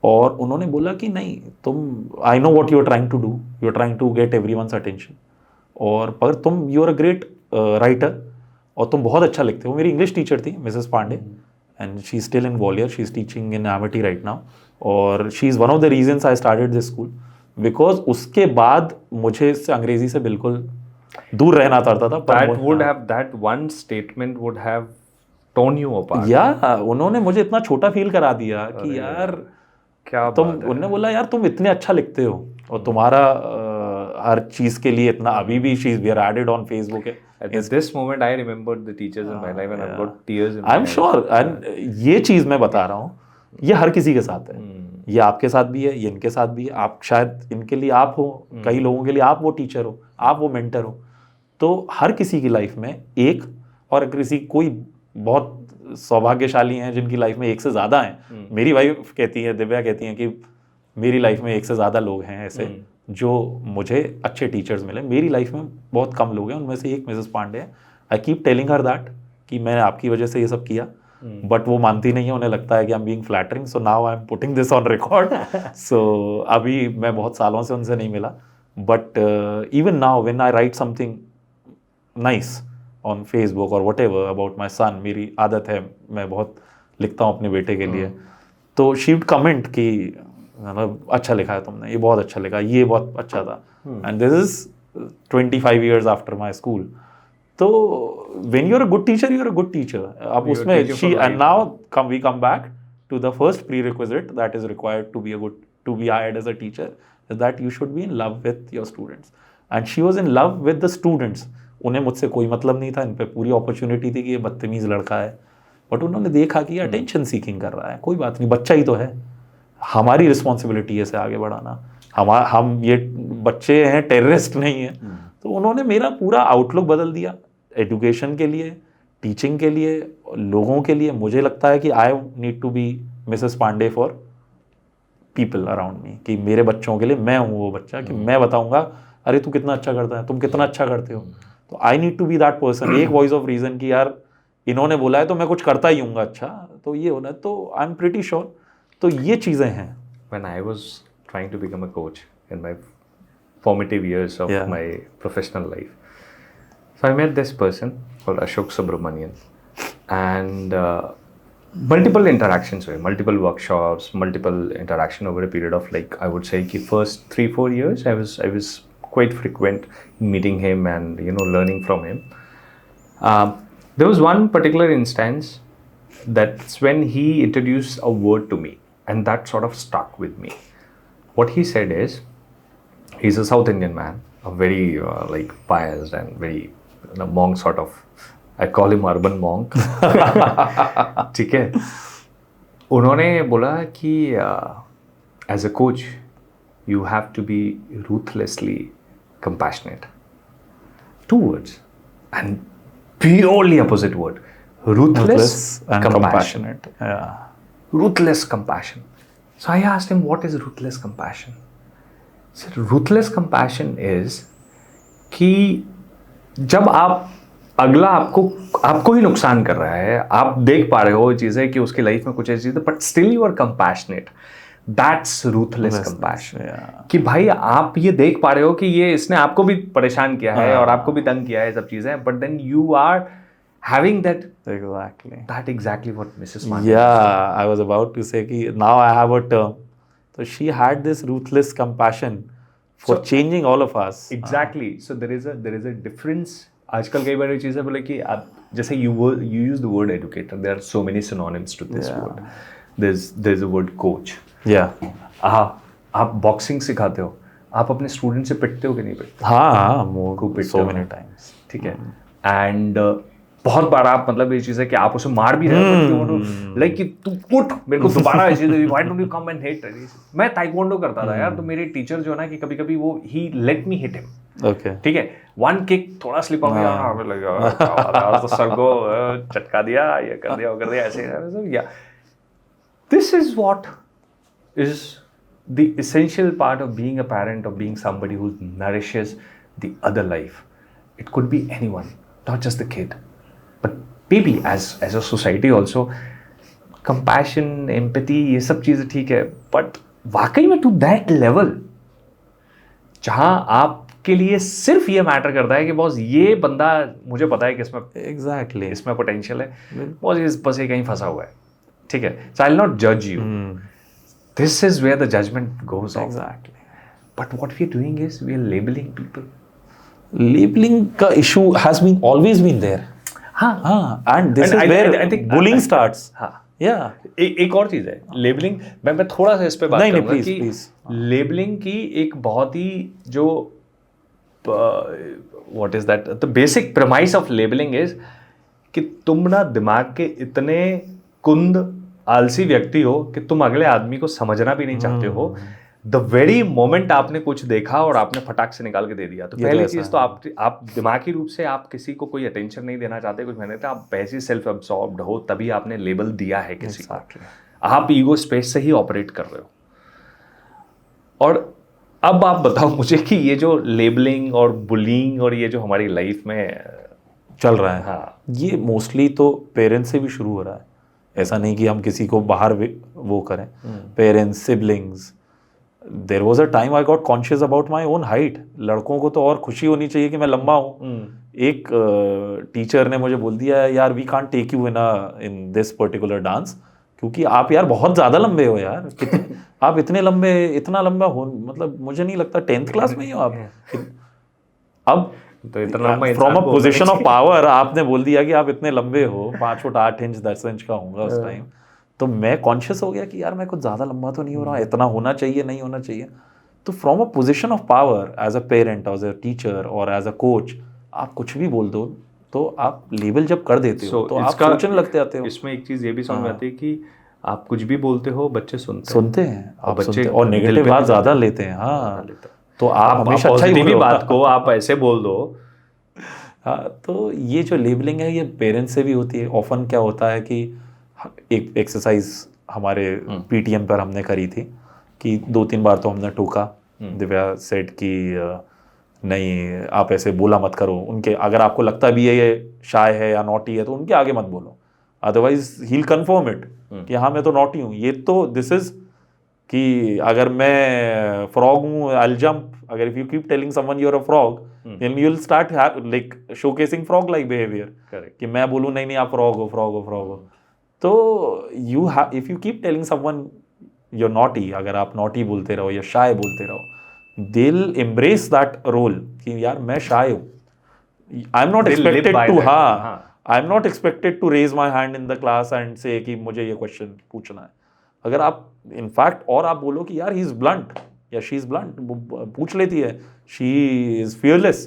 और उन्होंने बोला कि नहीं तुम, I know what you are trying to do, you are trying to get everyone's attention, और पर तुम you are a great writer, और तुम बहुत अच्छा लिखते हो। मेरी इंग्लिश टीचर थी Mrs Pandey, and she is still in Gwalior, she is teaching in Amity right now, और she is one of the reasons I started this school. Because उसके बाद मुझे इससे अंग्रेजी से बिल्कुल दूर रहना पड़ता था। That one statement would have torn you apart. या उन्होंने मुझे इतना छोटा फील करा दिया कि यार क्या तुम, उन्होंने बोला यार तुम इतने अच्छा लिखते हो, और तुम्हारा हर चीज के लिए इतना, अभी भी she is added on Facebook है। At this moment, I remembered the teachers in my life, and I've got tears in my I am eyes. Sure, and ये चीज मैं बता रहा हूँ, ये हर किसी के साथ है। ये आपके साथ भी है, ये इनके साथ भी है। आप शायद इनके लिए आप हो, कई लोगों के लिए आप वो टीचर हो, आप वो मेंटर हो। तो हर किसी की लाइफ में एक, और किसी कोई बहुत सौभाग्यशाली हैं जिनकी लाइफ में एक से ज़्यादा हैं। मेरी वाइफ कहती है, दिव्या कहती हैं कि मेरी लाइफ में एक से ज़्यादा लोग हैं ऐसे जो मुझे अच्छे टीचर्स मिले। मेरी लाइफ में बहुत कम लोग हैं, उनमें से एक मिसेस पांडे है। I keep telling her that कि मैंने आपकी वजह से ये सब किया, बट वो मानती नहीं है। उन्हें लगता है कि I am being flattering, so now I am putting this on record. So अभी मैं बहुत सालों से उनसे नहीं मिला, but even now when I write something nice on Facebook और व्हाटएवर अबाउट माय सन, मेरी आदत है मैं बहुत लिखता हूँ अपने बेटे के लिए, तो शी वुड कमेंट कि मतलब अच्छा लिखा है तुमने, ये बहुत अच्छा लिखा, ये बहुत अच्छा था। And this is 25 years after my school. तो when you are a good teacher, you are a good teacher. अब उसमें she, and now we come back to the first prerequisite that is required to be hired as a teacher, is that you should be in love with your students, and she was in love with the students. उन्हें मुझसे कोई मतलब नहीं था, इन पे पूरी opportunity थी कि ये बदतमीज लड़का है, बट उन्होंने देखा कि अटेंशन सीकिंग कर रहा है, कोई बात नहीं, बच्चा ही तो है, हमारी रिस्पॉन्सिबिलिटी है इसे आगे बढ़ाना, हम ये बच्चे हैं, टेररिस्ट नहीं है। तो उन्होंने मेरा पूरा आउटलुक बदल दिया एजुकेशन के लिए, टीचिंग के लिए, लोगों के लिए। मुझे लगता है कि I need to be Mrs Pandey for people around me, कि मेरे बच्चों के लिए मैं हूँ वो बच्चा, कि मैं बताऊंगा अरे तू कितना अच्छा करता है, तुम कितना अच्छा करते हो। तो I need to be that person, एक वॉइस ऑफ रीजन, कि यार इन्होंने बोला है तो मैं कुछ करता ही हूँ अच्छा, तो ये होना है। तो आई एम प्रीटी श्योर, तो ये चीज़ें हैं। When I was trying to become a coach in my formative years of Yeah. my professional life. So I met this person called Ashok Subramanian, and multiple interactions were, multiple workshops, multiple interaction over a period of like I would say कि first 3-4 years I was quite frequent meeting him and learning from him. There was one particular instance that's when he introduced a word to me, and that sort of stuck with me. What he said is, he's a South Indian man, a very like pious and very monk sort of. I call him urban monk. ठीक है. उन्होंने बोला कि as a coach, you have to be ruthlessly compassionate. 2 words, and purely opposite word. Ruthless and compassionate. Yeah. Ruthless compassion. So I asked him, what is ruthless compassion? He said, ruthless compassion is कि जब आप अगला आपको ही नुकसान कर रहा है, आप देख पा रहे हो चीज़ें कि उसकी लाइफ में कुछ ऐसी चीज़ है, but still you are compassionate. That's ruthless compassion. कि भाई आप ये देख पा रहे हो कि ये इसने आपको भी परेशान किया है और आपको भी तंग किया है, सब चीज़ें, but then you are having that exactly what Mrs. Mani. Yeah, I was about to say कि now I have a term. So she had this ruthless compassion for changing all of us. Exactly. So there is a difference. आजकल कई बार ये चीज़ें बोले कि आप जैसे you use the word educator. There are so many synonyms to this word. There's the word coach. Yeah. आप boxing सिखाते हो, आप अपने स्टूडेंट से पिटते हो कि नहीं पिटते? हाँ, so many times. ठीक है. एंड बहुत बार आप मतलब ये चीज़ है कि आप उसे मार भी रहे हो, लाइक कि तू उठ, मेरे को दोबारा ये चीज़, why don't you come and hit. मैं ताइक्वांडो करता था यार, तो मेरे टीचर जो है ना कि कभी कभी वो ही let me hit him. Okay. ठीक है. 1 किक थोड़ा स्लिप हो गया, हमें लगा तो सर को चटका दिया, ये कर दिया, वो कर दिया, ऐसे या. This is what is the essential part of being a parent, of being somebody who nourishes the other life. It could be anyone, not just the kid, but maybe as a society also. Compassion, empathy, ये सब चीज़ें ठीक है, but वाकई में to that level जहाँ आपके लिए सिर्फ ये मैटर करता है कि बॉस ये बंदा मुझे पता है कि इसमें पोटेंशियल है, बस ये कहीं फंसा हुआ है, ठीक है. So I'll not judge you. This is where the judgment goes off. Exactly. But what we are doing is we are labeling people. Labeling का issue has always been there. हाँ. And this is where bullying starts. हाँ. Yeah. एक और चीज़ है labeling. मैं थोड़ा सा इस पे बात करूँगा कि labeling की एक बहुत ही जो what is that? The basic premise of labeling is कि तुम ना दिमाग के इतने कुंद आलसी व्यक्ति हो कि तुम अगले आदमी को समझना भी नहीं चाहते हो. द वेरी मोमेंट आपने कुछ देखा और आपने फटाक से निकाल के दे दिया, तो पहली चीज तो आप दिमागी रूप से आप किसी को कोई अटेंशन नहीं देना चाहते, कुछ मैंने आप वैसे सेल्फ अब्सॉर्ब्ड हो, तभी आपने लेबल दिया है किसी को. आप ईगो स्पेस से ही ऑपरेट कर रहे हो. और अब आप बताओ मुझे कि ये जो लेबलिंग और बुलिंग और ये जो हमारी लाइफ में चल रहा है, हाँ, ये मोस्टली तो पेरेंट्स से भी शुरू हो रहा है. ऐसा नहीं कि हम किसी को बाहर वो करें. Parents, siblings. There was a time I got conscious about my own height. लड़कों को तो और खुशी होनी चाहिए कि मैं लंबा हूँ. एक टीचर ने मुझे बोल दिया, यार we can't take you in this particular dance, क्योंकि आप यार बहुत ज़्यादा लंबे हो यार. आप इतना लंबा हो, मतलब मुझे नहीं लगता 10th क्लास में ही हो आप. अब तो इतना from a position of power आपने बोल दिया कि आप इतने लंबे हो, 5 फुट 8 इंच 10 इंच का होऊंगा उस टाइम. तो मैं कॉन्शियस हो गया कि यार मैं कुछ ज़्यादा लंबा तो नहीं हो रहा, इतना होना चाहिए, नहीं होना चाहिए. तो from a position of power as a parent, as a teacher और एज अ कोच, आप कुछ भी बोल दो तो आप लेबल जब कर देते हो तो आप सोचने लगते आते हो. इसमें एक चीज़ ये भी समझ में आती है कि आप कुछ भी बोलते हो, बच्चे सुनते हैं और बच्चे और नेगेटिव बात ज़्यादा लेते हैं. हाँ, तो आप हमेशा अच्छा ही भी बात को आप ऐसे बोल दो. हाँ, तो ये जो लेबलिंग है ये पेरेंट्स से भी होती है. ऑफन क्या होता है कि एक एक्सरसाइज हमारे पीटीएम पर हमने करी थी कि 2-3 बार तो हमने टोका. दिव्या सेड कि नहीं आप ऐसे बोला मत करो. उनके अगर आपको लगता भी है ये शाय है या नॉटी है तो उनके आगे मत बोलो, otherwise he will confirm it कि हाँ मैं तो नॉटी हूँ. ये तो दिस इज कि अगर मैं फ्रॉग हूँ आई जंप, अगर if you keep telling someone you are a frog then you will start like showcasing frog like behaviour, correct, कि मैं बोलूँ नहीं नहीं आप फ्रॉग हो फ्रॉग हो फ्रॉग हो। तो you if you keep telling someone you are naughty, अगर आप नॉटी बोलते रहो या शाय बोलते रहो, they will embrace that role कि यार मैं शाय हूँ, I am not They'll live expected by to, that. हाँ I am not expected to raise my hand in the class and say कि मुझे ये क्वेश्चन पूछना है। अगर आप इनफैक्ट और आप बोलो कि यार ही इज ब्लंट या शी इज ब्लंट, वो पूछ लेती है, शी इज फियरलेस,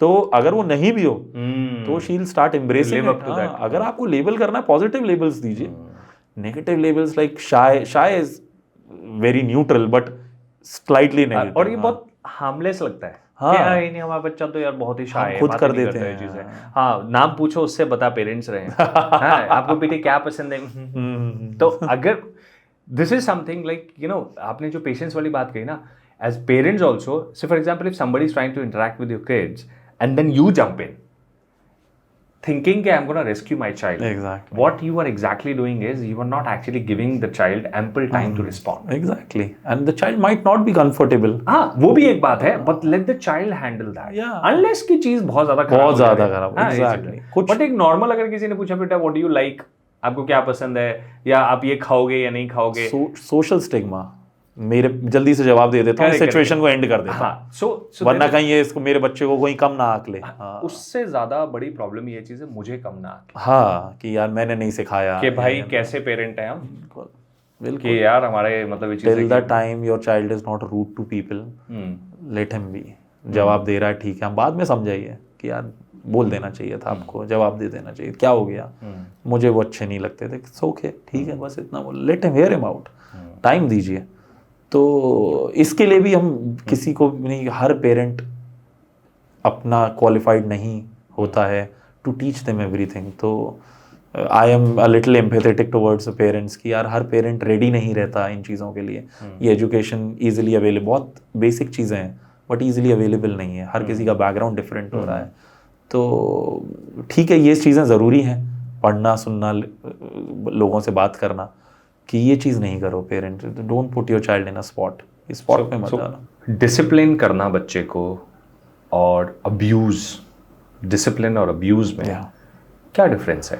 तो अगर वो नहीं भी हो तो she will start embracing live it. up to that. अगर आपको लेबल करना है पॉजिटिव लेबल्स दीजिए, negative labels like shy is very neutral but slightly negative. और ये बहुत हार्मलेस लगता है। हाँ। क्या है नहीं, हमारा बच्चा तो यार बहुत ही शाय है, खुद बातें कर नहीं देते करता हैं। ये चीजें। हाँ, नाम पूछो उससे बता पेरेंट्स रहे हैं। हाँ, आपको बेटे क्या पसंद है? तो अगर this is something like you know, आपने जो पेशेंस वाली बात कही ना, as parents also, say for example if somebody is trying to interact with your kids and then you jump in thinking that I'm going to rescue my child. Exactly. What you are exactly doing is you are not actually giving the child ample time to respond. Exactly. And the child might not be comfortable. हाँ, वो भी एक बात है, but let the child handle that. Yeah. Unless की चीज बहुत ज्यादा खराब बहुत हो ज्यादा जाए। खराब, हाँ, exactly. कुछ बट एक नॉर्मल अगर किसी ने पूछा बेटा what do you like, आपको क्या पसंद है, या आप ये खाओगे या नहीं खाओगे, सोशल स्टिग्मा, मेरे जल्दी से जवाब दे देता हूँ, सिचुएशन को एंड कर देता हूँ। हाँ, so वरना कहीं ये इसको मेरे बच्चे को कोई कम ना आंक ले। उससे ज्यादा बड़ी प्रॉब्लम ये चीज है, मुझे कम ना आंके। हाँ, कि यार मैंने नहीं सिखाया कि भाई कैसे पेरेंट हैं हम, बिल्कुल कि यार हमारे मतलब ये till the time your child is not rude to people, let him be. जवाब दे रहा है ठीक है, हम बाद में समझाइए कि यार बोल देना चाहिए था आपको, जवाब दे देना चाहिए, क्या हो गया, मुझे वो अच्छे नहीं लगते थे, ओके ठीक है, बस इतना बोल, let him hear him out, time दीजिए। तो इसके लिए भी हम किसी को नहीं, हर पेरेंट अपना क्वालिफाइड नहीं होता है टू टीच देम एवरीथिंग। तो I am a little empathetic towards parents कि यार हर पेरेंट रेडी नहीं रहता इन चीज़ों के लिए। ये एजुकेशन ईजिली अवेलेबल, बहुत बेसिक चीज़ें हैं बट ईजिली अवेलेबल नहीं है, हर किसी का बैकग्राउंड डिफरेंट हो रहा है। तो ठीक है, ये चीज़ें ज़रूरी हैं, पढ़ना सुनना, लोगों से बात करना, कि ये चीज़ नहीं करो parent, don't put your child in a spot, इस स्पॉट में मत डालो। डिसिप्लिन करना बच्चे को और अब्यूज, डिसिप्लिन और अब्यूज में क्या डिफरेंस है,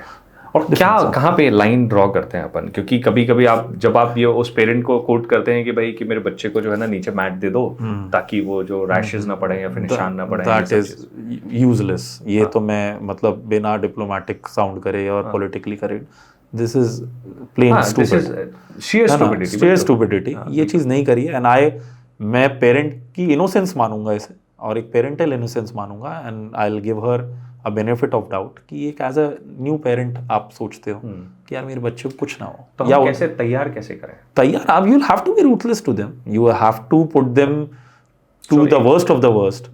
और क्या कहाँ पे लाइन ड्रॉ करते हैं अपन? क्योंकि कभी कभी आप जब आप ये उस पेरेंट को कोट करते हैं कि भाई कि मेरे बच्चे को जो है ना नीचे मैट दे दो ताकि वो जो रैशेस ना पड़े या फिर निशान ना पड़े, दैट इज यूजलेस। ये तो मैं मतलब बिना डिप्लोमेटिक साउंड करे और पॉलिटिकली करे, दिस इज प्लेन स्टूपिडिटी। ये चीज़ नहीं करिए। एंड मैं पेरेंट की इनोसेंस मानूंगा इसे, और एक पेरेंटल इनोसेंस मानूंगा, and I will give her a benefit of doubt कि एक एज अ न्यू पेरेंट आप सोचते हो कि यार मेरे बच्चे को कुछ ना हो, तो हम कैसे तैयार कैसे करें? तैयार आप, you will have to be ruthless to them, you have to put them to the worst of the worst,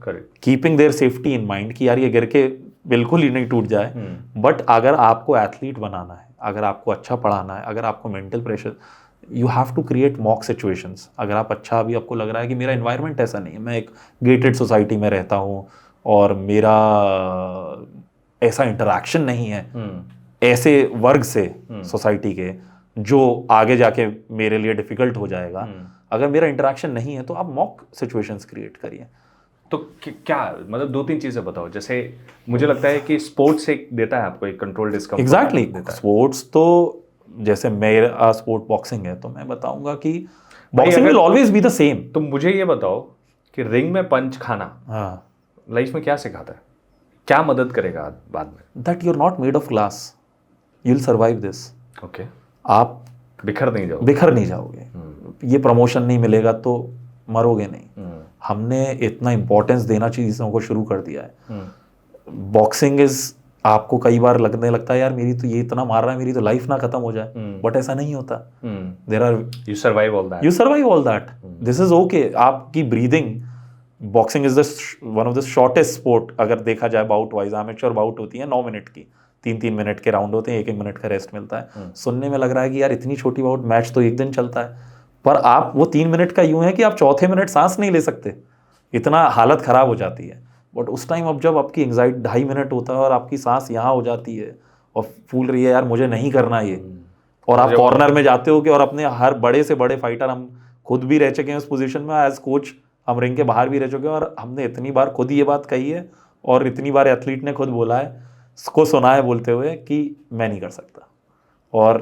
keeping their safety in mind कि यार ये गिर के बिल्कुल ही नहीं टूट जाए। बट अगर आपको एथलीट बनाना है, अगर आपको अच्छा पढ़ाना है, अगर आपको mental pressure, you have to create mock situations. अगर आप अच्छा, अभी आपको लग रहा है कि मेरा एनवायरनमेंट ऐसा नहीं है, मैं एक गेटेड सोसाइटी में रहता हूँ और मेरा ऐसा इंटरेक्शन नहीं है ऐसे वर्ग से सोसाइटी के जो आगे जाके मेरे लिए डिफिकल्ट हो जाएगा, अगर मेरा इंटरेक्शन नहीं है तो आप मॉक सिचुएशंस क्रिएट करिए। तो क्या मतलब दो तीन चीजें बताओ। जैसे मुझे लगता है कि स्पोर्ट्स एक देता है आपको एक कंट्रोल डिस्कम्फर्ट। एग्जैक्टली, स्पोर्ट्स तो जैसे मेरा स्पोर्ट बॉक्सिंग है तो मैं बताऊंगा कि boxing will always be the same. तो मुझे ये बताओ कि रिंग में पंच खाना हाँ लाइफ में क्या सिखाता है, क्या मदद करेगा बाद में? That you are not made of glass, you will survive this. Okay, आप बिखर नहीं जाओगे, बिखर नहीं जाओगे। ये प्रमोशन नहीं मिलेगा तो मरोगे नहीं। हमने इतना इंपॉर्टेंस देना चीज़ों को शुरू कर दिया है। बॉक्सिंग इज, आपको कई बार लगने लगता है यार मेरी तो ये इतना मार रहा है, मेरी तो लाइफ ना खत्म हो जाए, बट ऐसा नहीं होता। There are, you survive all that, you survive all that, this is okay. आपकी breathing, boxing is one of the shortest sport अगर देखा जाए बाउट वाइज। एमेच्योर बाउट होती है 9 मिनट की, 3-3 मिनट के राउंड होते हैं, 1-1 मिनट का रेस्ट मिलता है। सुनने में लग रहा है कि यार इतनी छोटी बाउट, मैच तो 1 दिन चलता है, पर आप वो 3 मिनट का यूं है कि आप चौथे मिनट सांस नहीं ले सकते, इतना हालत खराब हो जाती है। बट उस टाइम अब जब आपकी एंग्जाइटी 2.5 मिनट होता है और आपकी सांस यहाँ हो जाती है और फूल रही है यार मुझे नहीं करना ये, और आप कॉर्नर में जाते हो कि और अपने हर बड़े से बड़े फाइटर, हम खुद भी रह चुके हैं उस पोजीशन में, एज कोच हम रिंग के बाहर भी रह चुके हैं, और हमने इतनी बार खुद ये बात कही है और इतनी बार एथलीट ने खुद बोला है, उसको सुना है बोलते हुए कि मैं नहीं कर सकता। और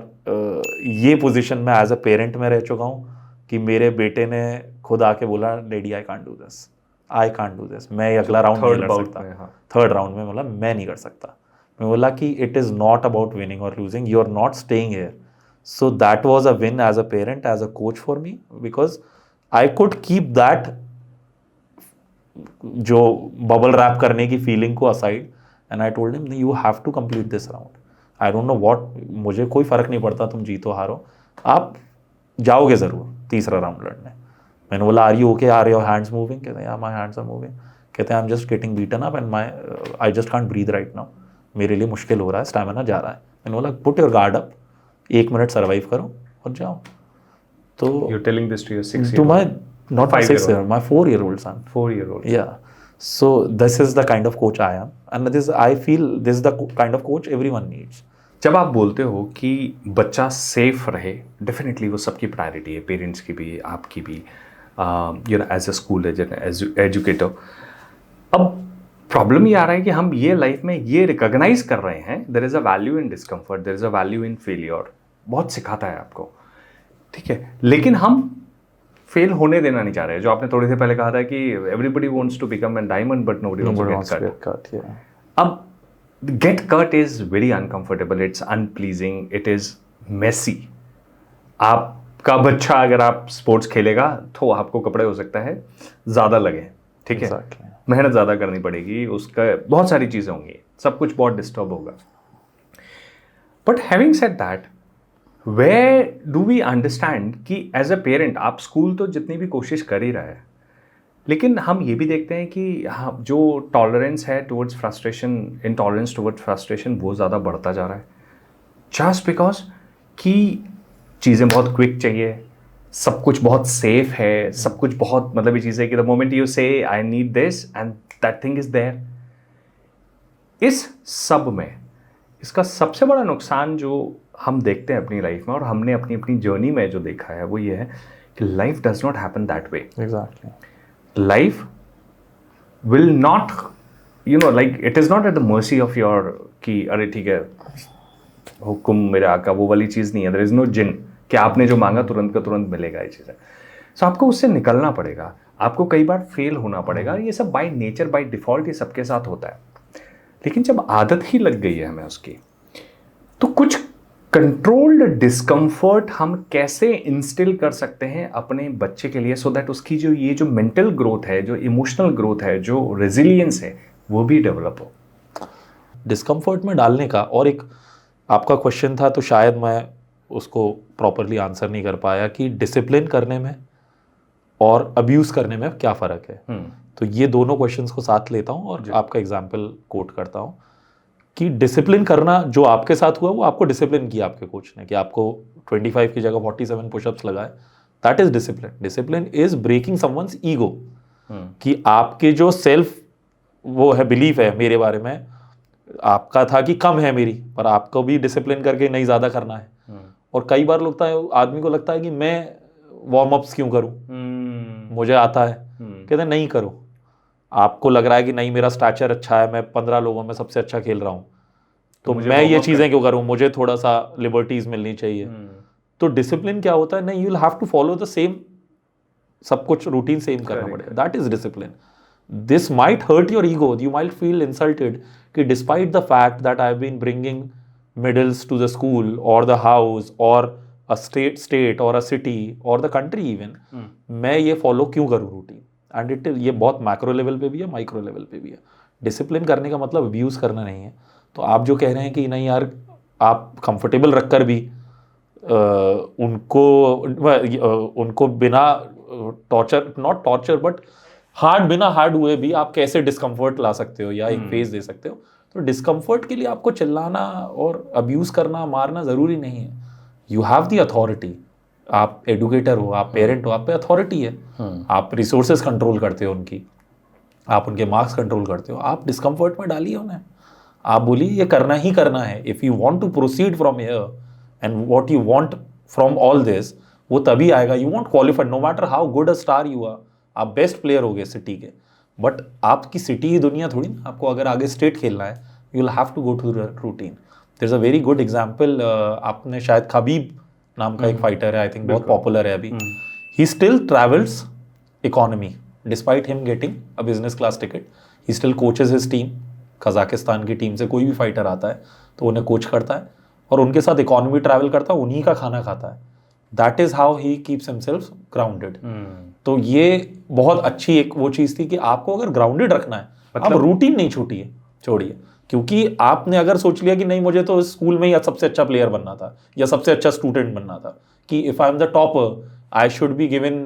ये पोजीशन में एज अ पेरेंट में रह चुका हूँ कि मेरे बेटे ने खुद आके बोला daddy I can't do this, I can't do this, मैं ये अगला राउंड नहीं लड़ सकता। थर्ड राउंड में बोला मैं नहीं कर सकता। मैं बोला कि it is not about winning और losing, you are not staying here. So that was a win as a parent, as a coach for me, because I could keep that जो बबल रैप करने की feeling को aside, and I told him you have to complete this round. I don't know what, मुझे कोई फ़र्क नहीं पड़ता तुम जीतो हारो, आप जाओगे ज़रूर तीसरा राउंड लड़ने। मैंने बोला are you okay, are your hands moving? कहते हैं माई हैंड्स आर मूविंग। कहते हैं I am just getting beaten up and my I just can't breathe right now, मेरे लिए मुश्किल हो रहा है, स्टैमिना जा रहा है। मैंने बोला put your guard up, 1 minute survive करो और जाओ। तो You're telling this to your 6-year-old? to my not my 5-year-old. 6-year-old, my 4-year-old son. 4-year-old. Yeah. So this is the kind of coach I am, and this I feel this is the kind of coach everyone needs. जब आप बोलते हो कि बच्चा safe रहे, definitely वो सबकी priority है, पेरेंट्स की भी, आपकी भी, you know as a school educator. अब प्रॉब्लम ये आ रहा है कि हम ये लाइफ में ये रिकॉग्नाइज कर रहे हैं, there is a value in discomfort, there is a value in failure, बहुत सिखाता है आपको, ठीक है, लेकिन हम फेल होने देना नहीं चाह रहे। जो आपने थोड़ी देर पहले कहा था कि everybody wants to become an diamond but nobody wants to get cut. अब get cut is very uncomfortable, it's unpleasing, it is messy. आपका बच्चा अगर आप स्पोर्ट्स खेलेगा तो आपको कपड़े हो सकता है ज़्यादा लगे, ठीक है, मेहनत ज़्यादा करनी पड़ेगी, उसका बहुत सारी चीज़ें होंगी, सब कुछ बहुत डिस्टर्ब होगा। But having said that, where do we understand कि एज अ पेरेंट आप स्कूल तो जितनी भी कोशिश कर ही रहे हैं, लेकिन हम ये भी देखते हैं कि हाँ, जो टॉलरेंस है towards frustration, intolerance towards frustration वो ज़्यादा बढ़ता जा रहा है, जस्ट बिकॉज कि चीज़ें बहुत क्विक चाहिए, सब कुछ बहुत सेफ है, सब कुछ बहुत, मतलब ये चीज़ है कि the moment you say I need this and that thing is there. इस सब में इसका सबसे बड़ा नुकसान जो हम देखते हैं अपनी लाइफ में, और हमने अपनी अपनी जर्नी में जो देखा है, वो ये है कि life does not happen that way. Exactly. Life will not, you know, like it is not at the mercy of your कि अरे ठीक है हुक्म मेरे आका, वो वाली चीज़ नहीं है। there is no जिन कि आपने जो मांगा तुरंत का तुरंत मिलेगा, ये चीज़ है। सो आपको उससे निकलना पड़ेगा, आपको कई बार फेल होना पड़ेगा, ये सब बाय नेचर बाय डिफ़ॉल्ट ये सबके साथ होता है। लेकिन जब आदत ही लग गई है हमें उसकी, तो कुछ कंट्रोल्ड डिस्कम्फर्ट हम कैसे इंस्टिल कर सकते हैं अपने बच्चे के लिए, सो दैट उसकी जो ये जो मेंटल ग्रोथ है, जो इमोशनल ग्रोथ है, जो रेजिलियंस है, वो भी डेवलप हो। डिस्कम्फर्ट में डालने का, और एक आपका क्वेश्चन था तो शायद मैं उसको प्रॉपरली आंसर नहीं कर पाया कि डिसिप्लिन करने में और अब्यूज़ करने में क्या फ़र्क है। तो ये दोनों क्वेश्चंस को साथ लेता हूँ और आपका एग्जाम्पल कोट करता हूँ कि डिसिप्लिन करना जो आपके साथ हुआ वो आपको डिसिप्लिन किया आपके कोच ने, कि आपको 25 की जगह 47 पुशअप्स लगाए, that is discipline. Discipline is breaking someone's ego, कि आपके जो सेल्फ वो है बिलीफ है मेरे बारे में, आपका था कि कम है मेरी, पर आपको भी डिसिप्लिन करके नहीं ज़्यादा करना है। और कई बार लगता है आदमी को लगता है कि मैं वार्म अप्स क्यों करूँ, मुझे आता है, कहते हैं नहीं करो। आपको लग रहा है कि नहीं मेरा स्टैचर अच्छा है, मैं 15 लोगों में सबसे अच्छा खेल रहा हूँ, तो मैं ये चीज़ें क्यों करूँ, मुझे थोड़ा सा लिबर्टीज मिलनी चाहिए। तो डिसिप्लिन क्या होता है, नहीं, you will have to follow the same, सब कुछ रूटीन सेम करना पड़ेगा, that is discipline. This might hurt your ego, you might feel insulted कि despite the fact that I have been bringing medals to the school और the house और a state और a city और the country even, मैं ये follow क्यों करूँ routine. And it ये बहुत मैक्रो लेवल पे भी है, माइक्रो लेवल पे भी है। डिसिप्लिन करने का मतलब अब्यूज़ करना नहीं है। तो आप जो कह रहे हैं कि नहीं यार, आप कंफर्टेबल रखकर भी उनको बिना टॉर्चर, नॉट टॉर्चर बट बिना हार्ड हुए भी आप कैसे डिस्कम्फर्ट ला सकते हो या एक फेज दे सकते हो। तो डिस्कम्फर्ट के लिए आपको चिल्लाना और अब्यूज़ करना, मारना ज़रूरी नहीं है। यू हैव द अथॉरिटी, आप एडुकेटर हो, आप पेरेंट हो, आप पे अथॉरिटी है, आप रिसोर्सेज कंट्रोल करते हो उनकी, आप उनके मार्क्स कंट्रोल करते हो, आप डिस्कम्फर्ट में डालिए उन्हें, आप बोलिए ये करना ही करना है। If you want to proceed from here and what you want from all this, वो तभी आएगा. You won't qualified no matter how good a star you are. आप बेस्ट प्लेयर हो गए सिटी के, बट आपकी सिटी ही दुनिया थोड़ी ना. आपको अगर आगे स्टेट खेलना है, you will have to go to the routine. There is a very good example. आपने शायद खबीब नाम का एक फाइटर है, आई थिंक बहुत पॉपुलर है अभी. He still travels economy despite him getting a business class ticket. He still coaches his team. Kazakhstan की टीम से कोई भी फाइटर आता है तो उन्हें कोच करता है और उनके साथ इकोनॉमी ट्रैवल करता है, उन्हीं का खाना खाता है. That is how he keeps himself grounded. तो ये बहुत अच्छी एक वो चीज़ थी कि आपको अगर ग्राउंडेड रखना है, अब रूटीन नहीं छोड़िए. क्योंकि आपने अगर सोच लिया कि नहीं मुझे तो स्कूल में ही सबसे अच्छा प्लेयर बनना था या सबसे अच्छा स्टूडेंट बनना था, कि if I am the topper I should be given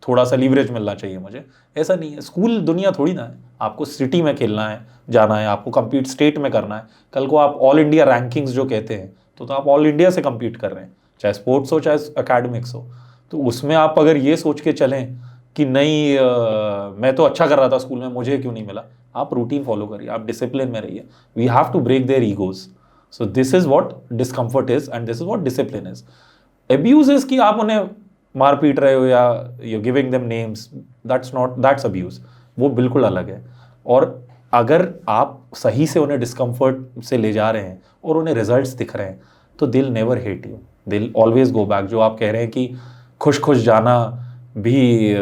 थोड़ा सा लीवरेज मिलना चाहिए मुझे. ऐसा नहीं है. स्कूल दुनिया थोड़ी ना है. आपको सिटी में खेलना है, जाना है, आपको कम्पीट स्टेट में करना है. कल को आप ऑल इंडिया रैंकिंग्स जो कहते हैं तो आप ऑल इंडिया से कम्पीट कर रहे हैं, चाहे स्पोर्ट्स हो चाहे अकेडमिक्स हो. तो उसमें आप अगर ये सोच के चलें कि नहीं मैं तो अच्छा कर रहा था स्कूल में, मुझे क्यों नहीं मिला, आप रूटीन फॉलो करिए, आप डिसिप्लिन में रहिए. We have to break their egos. So this is what discomfort is and this is what discipline is. Abuse is कि आप उन्हें मार पीट रहे हो या you giving them names, that's abuse. वो बिल्कुल अलग है. और अगर आप सही से उन्हें डिस्कम्फर्ट से ले जा रहे हैं और उन्हें रिजल्ट्स दिख रहे हैं तो दिल नेवर हेट यू, दिल ऑलवेज गो बैक. जो आप कह रहे हैं कि खुश खुश जाना भी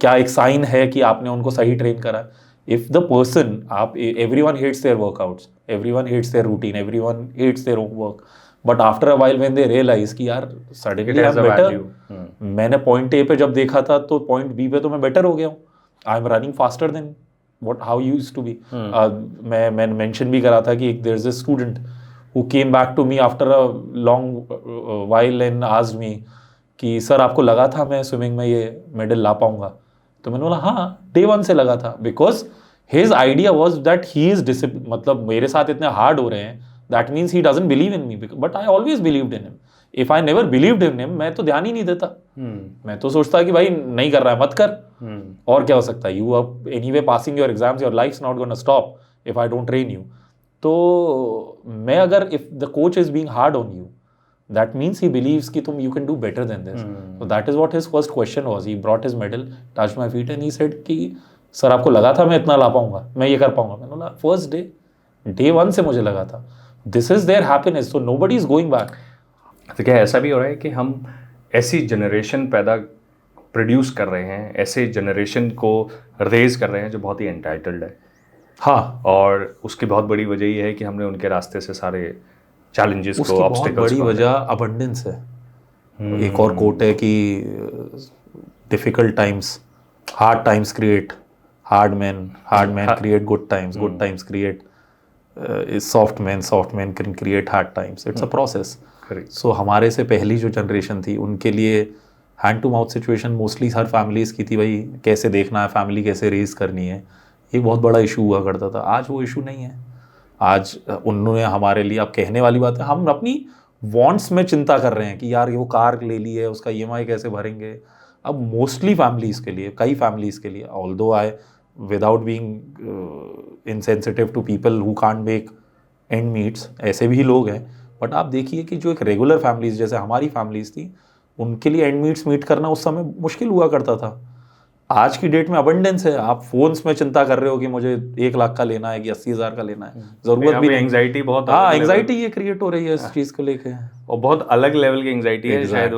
क्या एक साइन है कि आपने उनको सही ट्रेन करा. इफ द पर्सन आप everyone hates their workouts, everyone hates their routine, everyone hates their own work, but after a while when they realize कि यार सडनली आई एम बेटर. मैंने पॉइंट ए पे जब देखा था तो पॉइंट बी पे तो मैं बेटर हो गया हूँ. I am running faster than what how you used to be. मैं मेंशन भी करा था कि there is a student who came back to me after a long while and asked me कि सर आपको लगा था मैं स्विमिंग में ये मेडल ला पाऊंगा. तो मैंने बोला हाँ, डे 1 से लगा था. Because his idea was that he is discipline. मतलब मेरे साथ इतने हार्ड हो रहे हैं, that means he doesn't believe in me, but I always believed in him. If I never believed in him, मैं तो ध्यान ही नहीं देता. मैं तो सोचता कि भाई नहीं कर रहा है मत कर. और क्या हो सकता है, you are anyway passing your exams, your life not gonna stop if I don't train you. तो मैं अगर if the coach is being hard on you, that means he believes कि तुम you can do better than this. So that is what his first question was. He brought his medal, touched my feet and he said कि sir आपको लगा था मैं इतना ला पाऊंगा, मैं ये कर पाऊंगा. मैंने बोला फर्स्ट डे, डे 1 से मुझे लगा था. This is their happiness, so nobody is going back. तो क्या ऐसा भी हो रहा है कि हम ऐसी जनरेशन प्रोड्यूस कर रहे हैं, ऐसे जनरेशन को रेज कर रहे हैं जो बहुत ही एंटाइटल्ड है. हाँ, और उसकी बहुत बड़ी वजह ये है कि हमने उनके रास्ते से सारे चैलेंजेस को, ऑब्स्टिकल्स को, बड़ी वजह अबंडेंस है. एक और कोट है कि difficult times, hard times create hard man create good times create soft man can create hard times. It's a process. So हमारे से पहली जो जनरेशन थी उनके लिए hand to mouth situation mostly हर फैमिलीज की थी. भाई कैसे देखना है, फैमिली कैसे रेज करनी है, ये बहुत बड़ा इशू हुआ करता था. आज वो इशू नहीं है. आज उन्होंने हमारे लिए, अब कहने वाली बात है, हम अपनी वांट्स में चिंता कर रहे हैं कि यार वो कार ले ली है, उसका EMI कैसे भरेंगे. अब मोस्टली फैमिलीज़ के लिए, कई फैमिलीज़ के लिए, although I without being insensitive to people who can't make end meets, ऐसे भी लोग हैं. बट आप देखिए कि जो एक रेगुलर फैमिलीज़ जैसे हमारी फैमिलीज़ थी, उनके लिए एंड मीट्स मीट करना उस समय मुश्किल हुआ करता था. आज की डेट में अबंडेंस है. आप फोन्स में चिंता कर रहे हो कि मुझे 1 लाख का लेना है कि 80,000 का लेना है. जरूरत भी नहीं. एंजाइटी बहुत, हाँ, एंजाइटी ये क्रिएट हो रही है इस चीज़ को लेके, और बहुत अलग लेवल की एंजाइटी है. शायद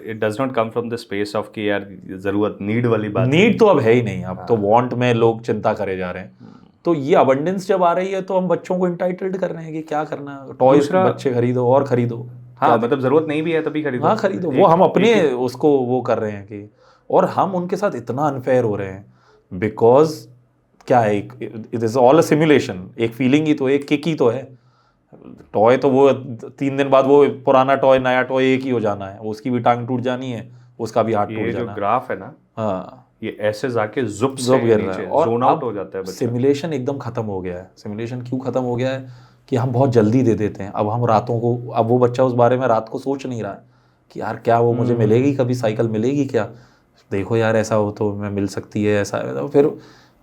it does not come from the space of कि यार जरूरत, नीड वाली बात. नीड तो अब है ही नहीं. अब तो वांट में लोग चिंता करे जा रहे हैं. तो ये अबंडेंस जब आ रही है तो हम बच्चों को इंटाइटल्ड कर रहे हैं कि क्या करना, टॉयज बच्चे खरीदो और खरीदो. हाँ, मतलब जरूरत नहीं भी है तभी खरीदो. हाँ, खरीदो. वो हम अपने उसको वो कर रहे हैं कि, और हम उनके साथ इतना अनफेयर हो रहे हैं. बिकॉज क्या है, it is all a simulation. एक फीलिंग ही तो, एक किक ही तो है. टॉय तो वो 3 दिन बाद वो पुराना टॉय नया टॉय एक ही हो जाना है. उसकी भी टांग टूट जानी है, उसका भी हाथ टूट जाना है. जो ग्राफ है ना, हाँ, ये ऐसे जाके जुप गिर रहा है और जोन आउट हो जाता है. सिमुलेशन एकदम खत्म हो गया है. सिमुलेशन क्यों खत्म हो गया है कि हम बहुत जल्दी दे देते हैं. अब हम रातों को, अब वो बच्चा उस बारे में रात को सोच नहीं रहा है कि यार क्या वो मुझे मिलेगी, कभी साइकिल मिलेगी क्या, देखो यार ऐसा हो तो मैं मिल सकती है, ऐसा है. तो फिर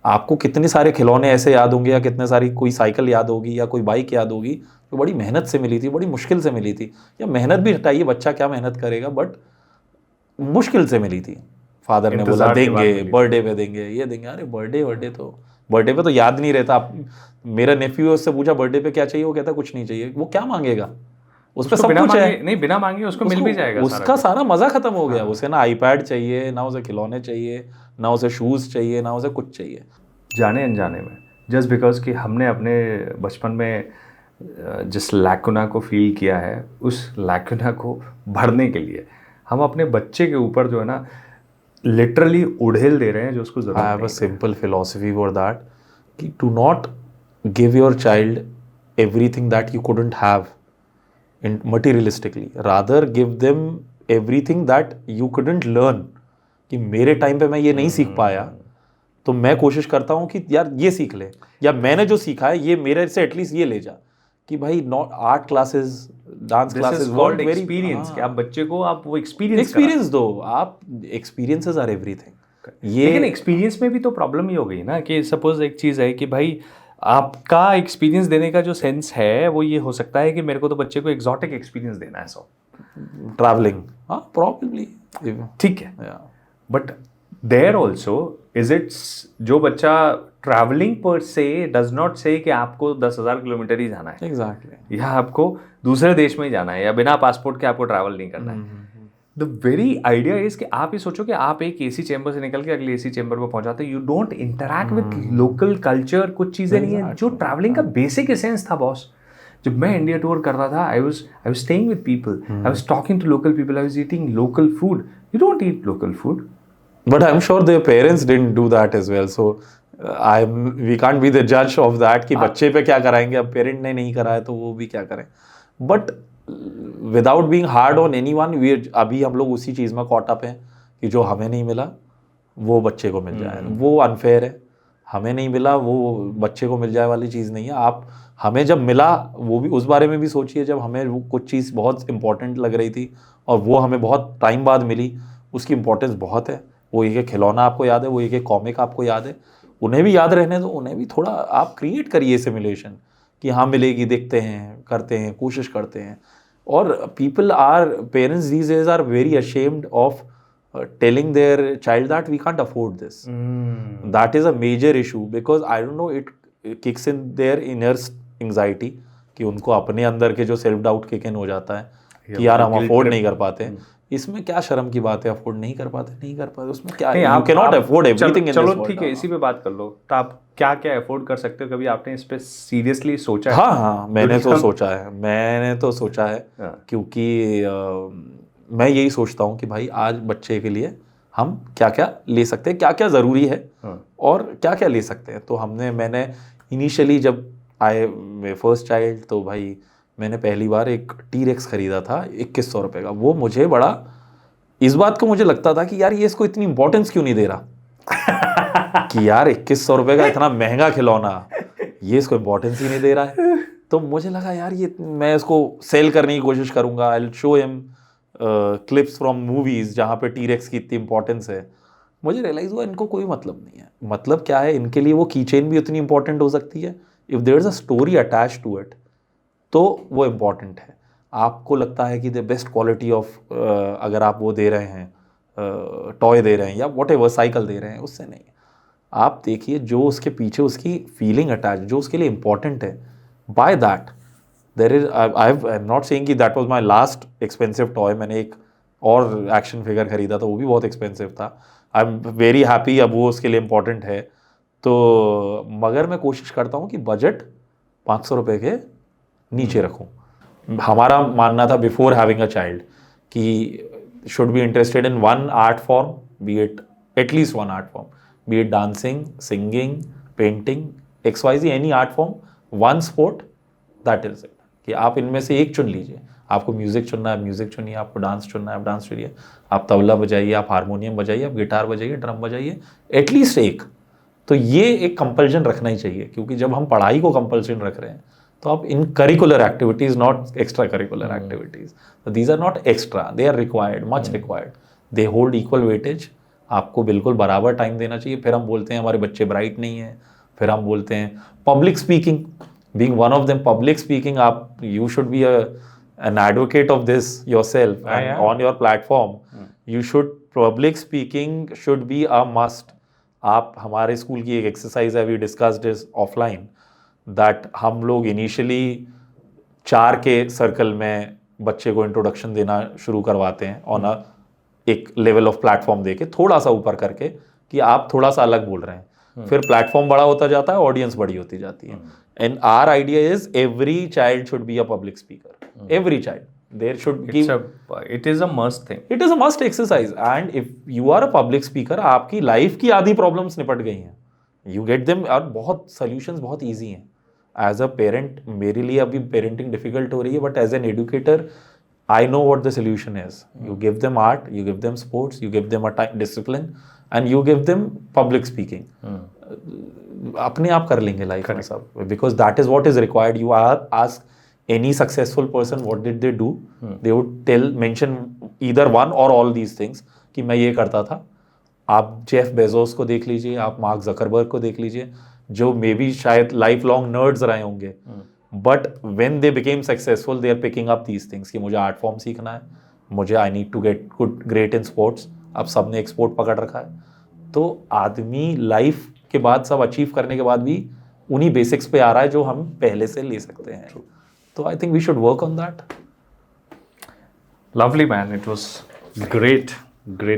आपको कितने सारे खिलौने ऐसे याद होंगे, या कितने सारी कोई साइकिल याद होगी, या कोई बाइक याद होगी जो बड़ी मेहनत से मिली थी, बड़ी मुश्किल से मिली थी, या मेहनत भी हटाइए, बच्चा क्या मेहनत करेगा, बट मुश्किल से मिली थी, फादर ने बोला इंतजार के बाद देंगे, मिली थी। बर्थडे पे देंगे, ये देंगे। अरे बर्थडे पे तो याद नहीं रहता। आप मेरा नेफ्यू उससे पूछा बर्थडे पे क्या चाहिए, वो कहता कुछ नहीं चाहिए। वो क्या मांगेगा, उस पर उसको सब बिना कुछ है। मांगे नहीं, बिना मांगे उसको मिल भी जाएगा उसका सारा मजा खत्म हो गया। हाँ। उसे ना आईपैड चाहिए, ना उसे खिलौने चाहिए, ना उसे शूज चाहिए, ना उसे कुछ चाहिए। जाने अनजाने में, जस्ट बिकॉज कि हमने अपने बचपन में जिस लैकुना को फील किया है, उस लैकुना को भरने के लिए हम अपने बच्चे के ऊपर जो है ना लिटरली उड़ेल दे रहे हैं जो उसको आई जरूरत हैव अ नहीं है। सिंपल फिलोसफी फॉर दैट, कि to not give your child everything that you couldn't have in materialistically, rather give them everything that you couldn't learn। कि मेरे टाइम पे मैं ये नहीं सीख पाया, तो मैं कोशिश करता हूँ कि यार ये सीख ले, या मैंने जो सीखा है ये मेरे से एटलीस्ट ये ले जा। कि भाई not art classes, dance this classes is called experience, कि आप बच्चे को आप वो एक्सपीरियंस दो। आप एक्सपीरियंसेस आर एवरीथिंग। लेकिन एक्सपीरियंस में भी तो प्रॉब्लम ही हो गई ना, कि सपोज एक चीज़ है कि भाई आपका एक्सपीरियंस देने का जो सेंस है वो ये हो सकता है कि मेरे को तो बच्चे को एग्जॉटिक एक्सपीरियंस देना है सो ट्रैवलिंग, हाँ प्रॉब्लली, ठीक है। But there also is it's, जो बच्चा ट्रैवलिंग पर से डज नॉट से कि आपको 10,000 किलोमीटर ही जाना है एग्जैक्टली, या आपको दूसरे देश में ही जाना है या बिना पासपोर्ट के आपको ट्रैवल नहीं करना है। द वेरी आइडिया इज कि आप ये सोचो कि आप एक एसी चैम्बर से निकल के अगले एसी चैम्बर पर पहुंचाते, you don't interact with local culture. कुछ चीज़ें नहीं है जो ट्रैवलिंग का बेसिक एसेंस था बॉस। जब मैं इंडिया टूर कर रहा था, I was staying with people, I was talking to local people, I was eating local food. You don't eat local food, but I'm sure their parents didn't do that as well, so we can't be the judge of that कि बच्चे पे क्या कराएंगे। अब parent ने नहीं करा है तो वो भी क्या करें। But without being hard on anyone, we अभी हम लोग उसी चीज़ में कॉट अप हैं कि जो हमें नहीं मिला वो बच्चे को मिल जाए। वो अनफेयर है। हमें नहीं मिला वो बच्चे को मिल जाए वाली चीज़ नहीं है। आप हमें जब मिला वो भी उस बारे में भी सोचिए, जब हमें वो कुछ चीज़ बहुत इंपॉर्टेंट लग रही थी और वो हमें बहुत टाइम बाद मिली, उसकी इंपॉर्टेंस बहुत है। वो एक खिलौना आपको याद है, वो एक कॉमिक आपको याद है, उन्हें भी याद रहने दो। उन्हें भी थोड़ा आप क्रिएट करिए सिमुलेशन कि हाँ मिलेगी, देखते हैं, करते हैं, कोशिश करते हैं। और people are, parents these days are very ashamed of telling their child that we can't afford this. That is a major issue because I don't know, it kicks in their inner anxiety कि उनको अपने अंदर के जो self doubt kick in हो जाता है कि यार हम अफोर्ड नहीं कर पाते। इसमें क्या शर्म की बात है, अफोर्ड नहीं कर पाते, उसमें क्या है? You cannot afford everything in this world। चलो ठीक है, इसी पे बात कर लो। तो आप क्या क्या अफोर्ड कर सकते हो? कभी आपने इस पे सीरियसली सोचा है? हाँ, मैंने तो सोचा है क्योंकि मैं यही सोचता हूँ कि भाई आज बच्चे के लिए हम क्या क्या ले सकते हैं, क्या क्या ज़रूरी है और क्या क्या ले सकते हैं। तो मैंने इनिशियली जब आए मेरे फर्स्ट चाइल्ड, तो भाई मैंने पहली बार एक टी-रेक्स खरीदा था 2100 रुपये का। वो मुझे बड़ा, इस बात को मुझे लगता था कि यार ये इसको इतनी इंपॉर्टेंस क्यों नहीं दे रहा कि यार 2100 रुपये का इतना महंगा खिलौना, ये इसको इंपॉर्टेंस ही नहीं दे रहा है। तो मुझे लगा यार ये मैं इसको सेल करने की कोशिश करूँगा, I will show him clips from movies जहाँ पे टी-रेक्स की इतनी इंपॉर्टेंस है। मुझे रियलाइज़ हुआ इनको कोई मतलब नहीं है। मतलब क्या है, इनके लिए वो की चेन भी उतनी इंपॉर्टेंट हो सकती है, if there is a story attach to it तो वो इम्पॉर्टेंट है। आपको लगता है कि द बेस्ट क्वालिटी ऑफ अगर आप वो दे रहे हैं, टॉय दे रहे हैं या वॉट एवर साइकिल दे रहे हैं, उससे नहीं। आप देखिए जो उसके पीछे उसकी फीलिंग अटैच, जो उसके लिए इम्पॉर्टेंट है, by that there is, I am not saying कि that was my last expensive toy. मैंने एक और एक्शन फिगर खरीदा था, वो भी बहुत एक्सपेंसिव था। आई एम वेरी हैप्पी, अब वो उसके लिए इम्पॉर्टेंट है। तो मगर मैं कोशिश करता हूँ कि बजट 500 रुपये के नीचे रखूँ। हमारा मानना था बिफोर हैविंग अ चाइल्ड कि should be interested in one art form, B it at least one art form, B it dancing, singing, painting, XYZ, any art form, one sport, that is it. कि आप इनमें से एक चुन लीजिए। आपको music चुनना है म्यूज़िक चुनिए, आपको डांस चुनना है आप डांस चुनिए, आप तबला बजाइए, आप हारमोनियम बजाइए, आप गिटार बजाइए, ड्रम बजाइए, एटलीस्ट एक। तो ये एक कंपल्शन रखना ही चाहिए, क्योंकि जब हम पढ़ाई को कंपल्शन रख रहे हैं तो आप in curricular activities, not extra curricular activities, these are not extra, they are required, much required, they hold equal weightage. आपको बिल्कुल बराबर टाइम देना चाहिए। फिर हम बोलते हैं हमारे बच्चे ब्राइट नहीं हैं, फिर हम बोलते हैं public speaking, being one of them, public speaking, आप you should be an advocate of this yourself and yeah. on your platform you should, public speaking should be a must. आप, हमारे स्कूल की एक एक्सरसाइज है, we discussed this offline, that हम लोग initially 4 के circle में बच्चे को इंट्रोडक्शन देना शुरू करवाते हैं ऑन अ एक लेवल ऑफ प्लेटफॉर्म देके, थोड़ा सा ऊपर करके कि आप थोड़ा सा अलग बोल रहे हैं। फिर प्लेटफॉर्म बड़ा होता जाता है, ऑडियंस बड़ी होती जाती है। And our idea is every child should be a public speaker, every child, there should give, it is a must thing. It is a must exercise. And if you are a public speaker, आपकी life की आधी problems निपट गई हैं, you get them, और बहुत solutions बहुत easy हैं। एज अ पेरेंट, मेरे लिए अभी पेरेंटिंग डिफिकल्ट हो रही है, but as an educator I know what the solution is. You give them art, you give them sports, you give them a discipline, and you give them public speaking. अपने आप कर लेंगे life में सब, because that is what is required. You ask any successful person what did they do, they would mention either one or all these things कि मैं ये करता था। आप जेफ बेजोस को देख लीजिए, आप मार्क जकरबर्ग को देख लीजिए, जो मे बी शायद लाइफ लॉन्ग नर्ड्स रहे होंगे, but when they became successful they are picking up these things कि मुझे आर्ट फॉर्म सीखना है, मुझे I need to get good great in sports. अब सब ने एक स्पोर्ट पकड़ रखा है, तो आदमी लाइफ के बाद सब अचीव करने के बाद भी उन्हीं बेसिक्स पे आ रहा है जो हम पहले से ले सकते हैं। तो I think we should work on that. Lovely, man. It was great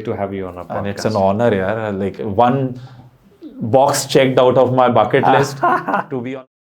to have you on our podcast. And it's an honor, yaar. Like one box checked out of my bucket list to be on.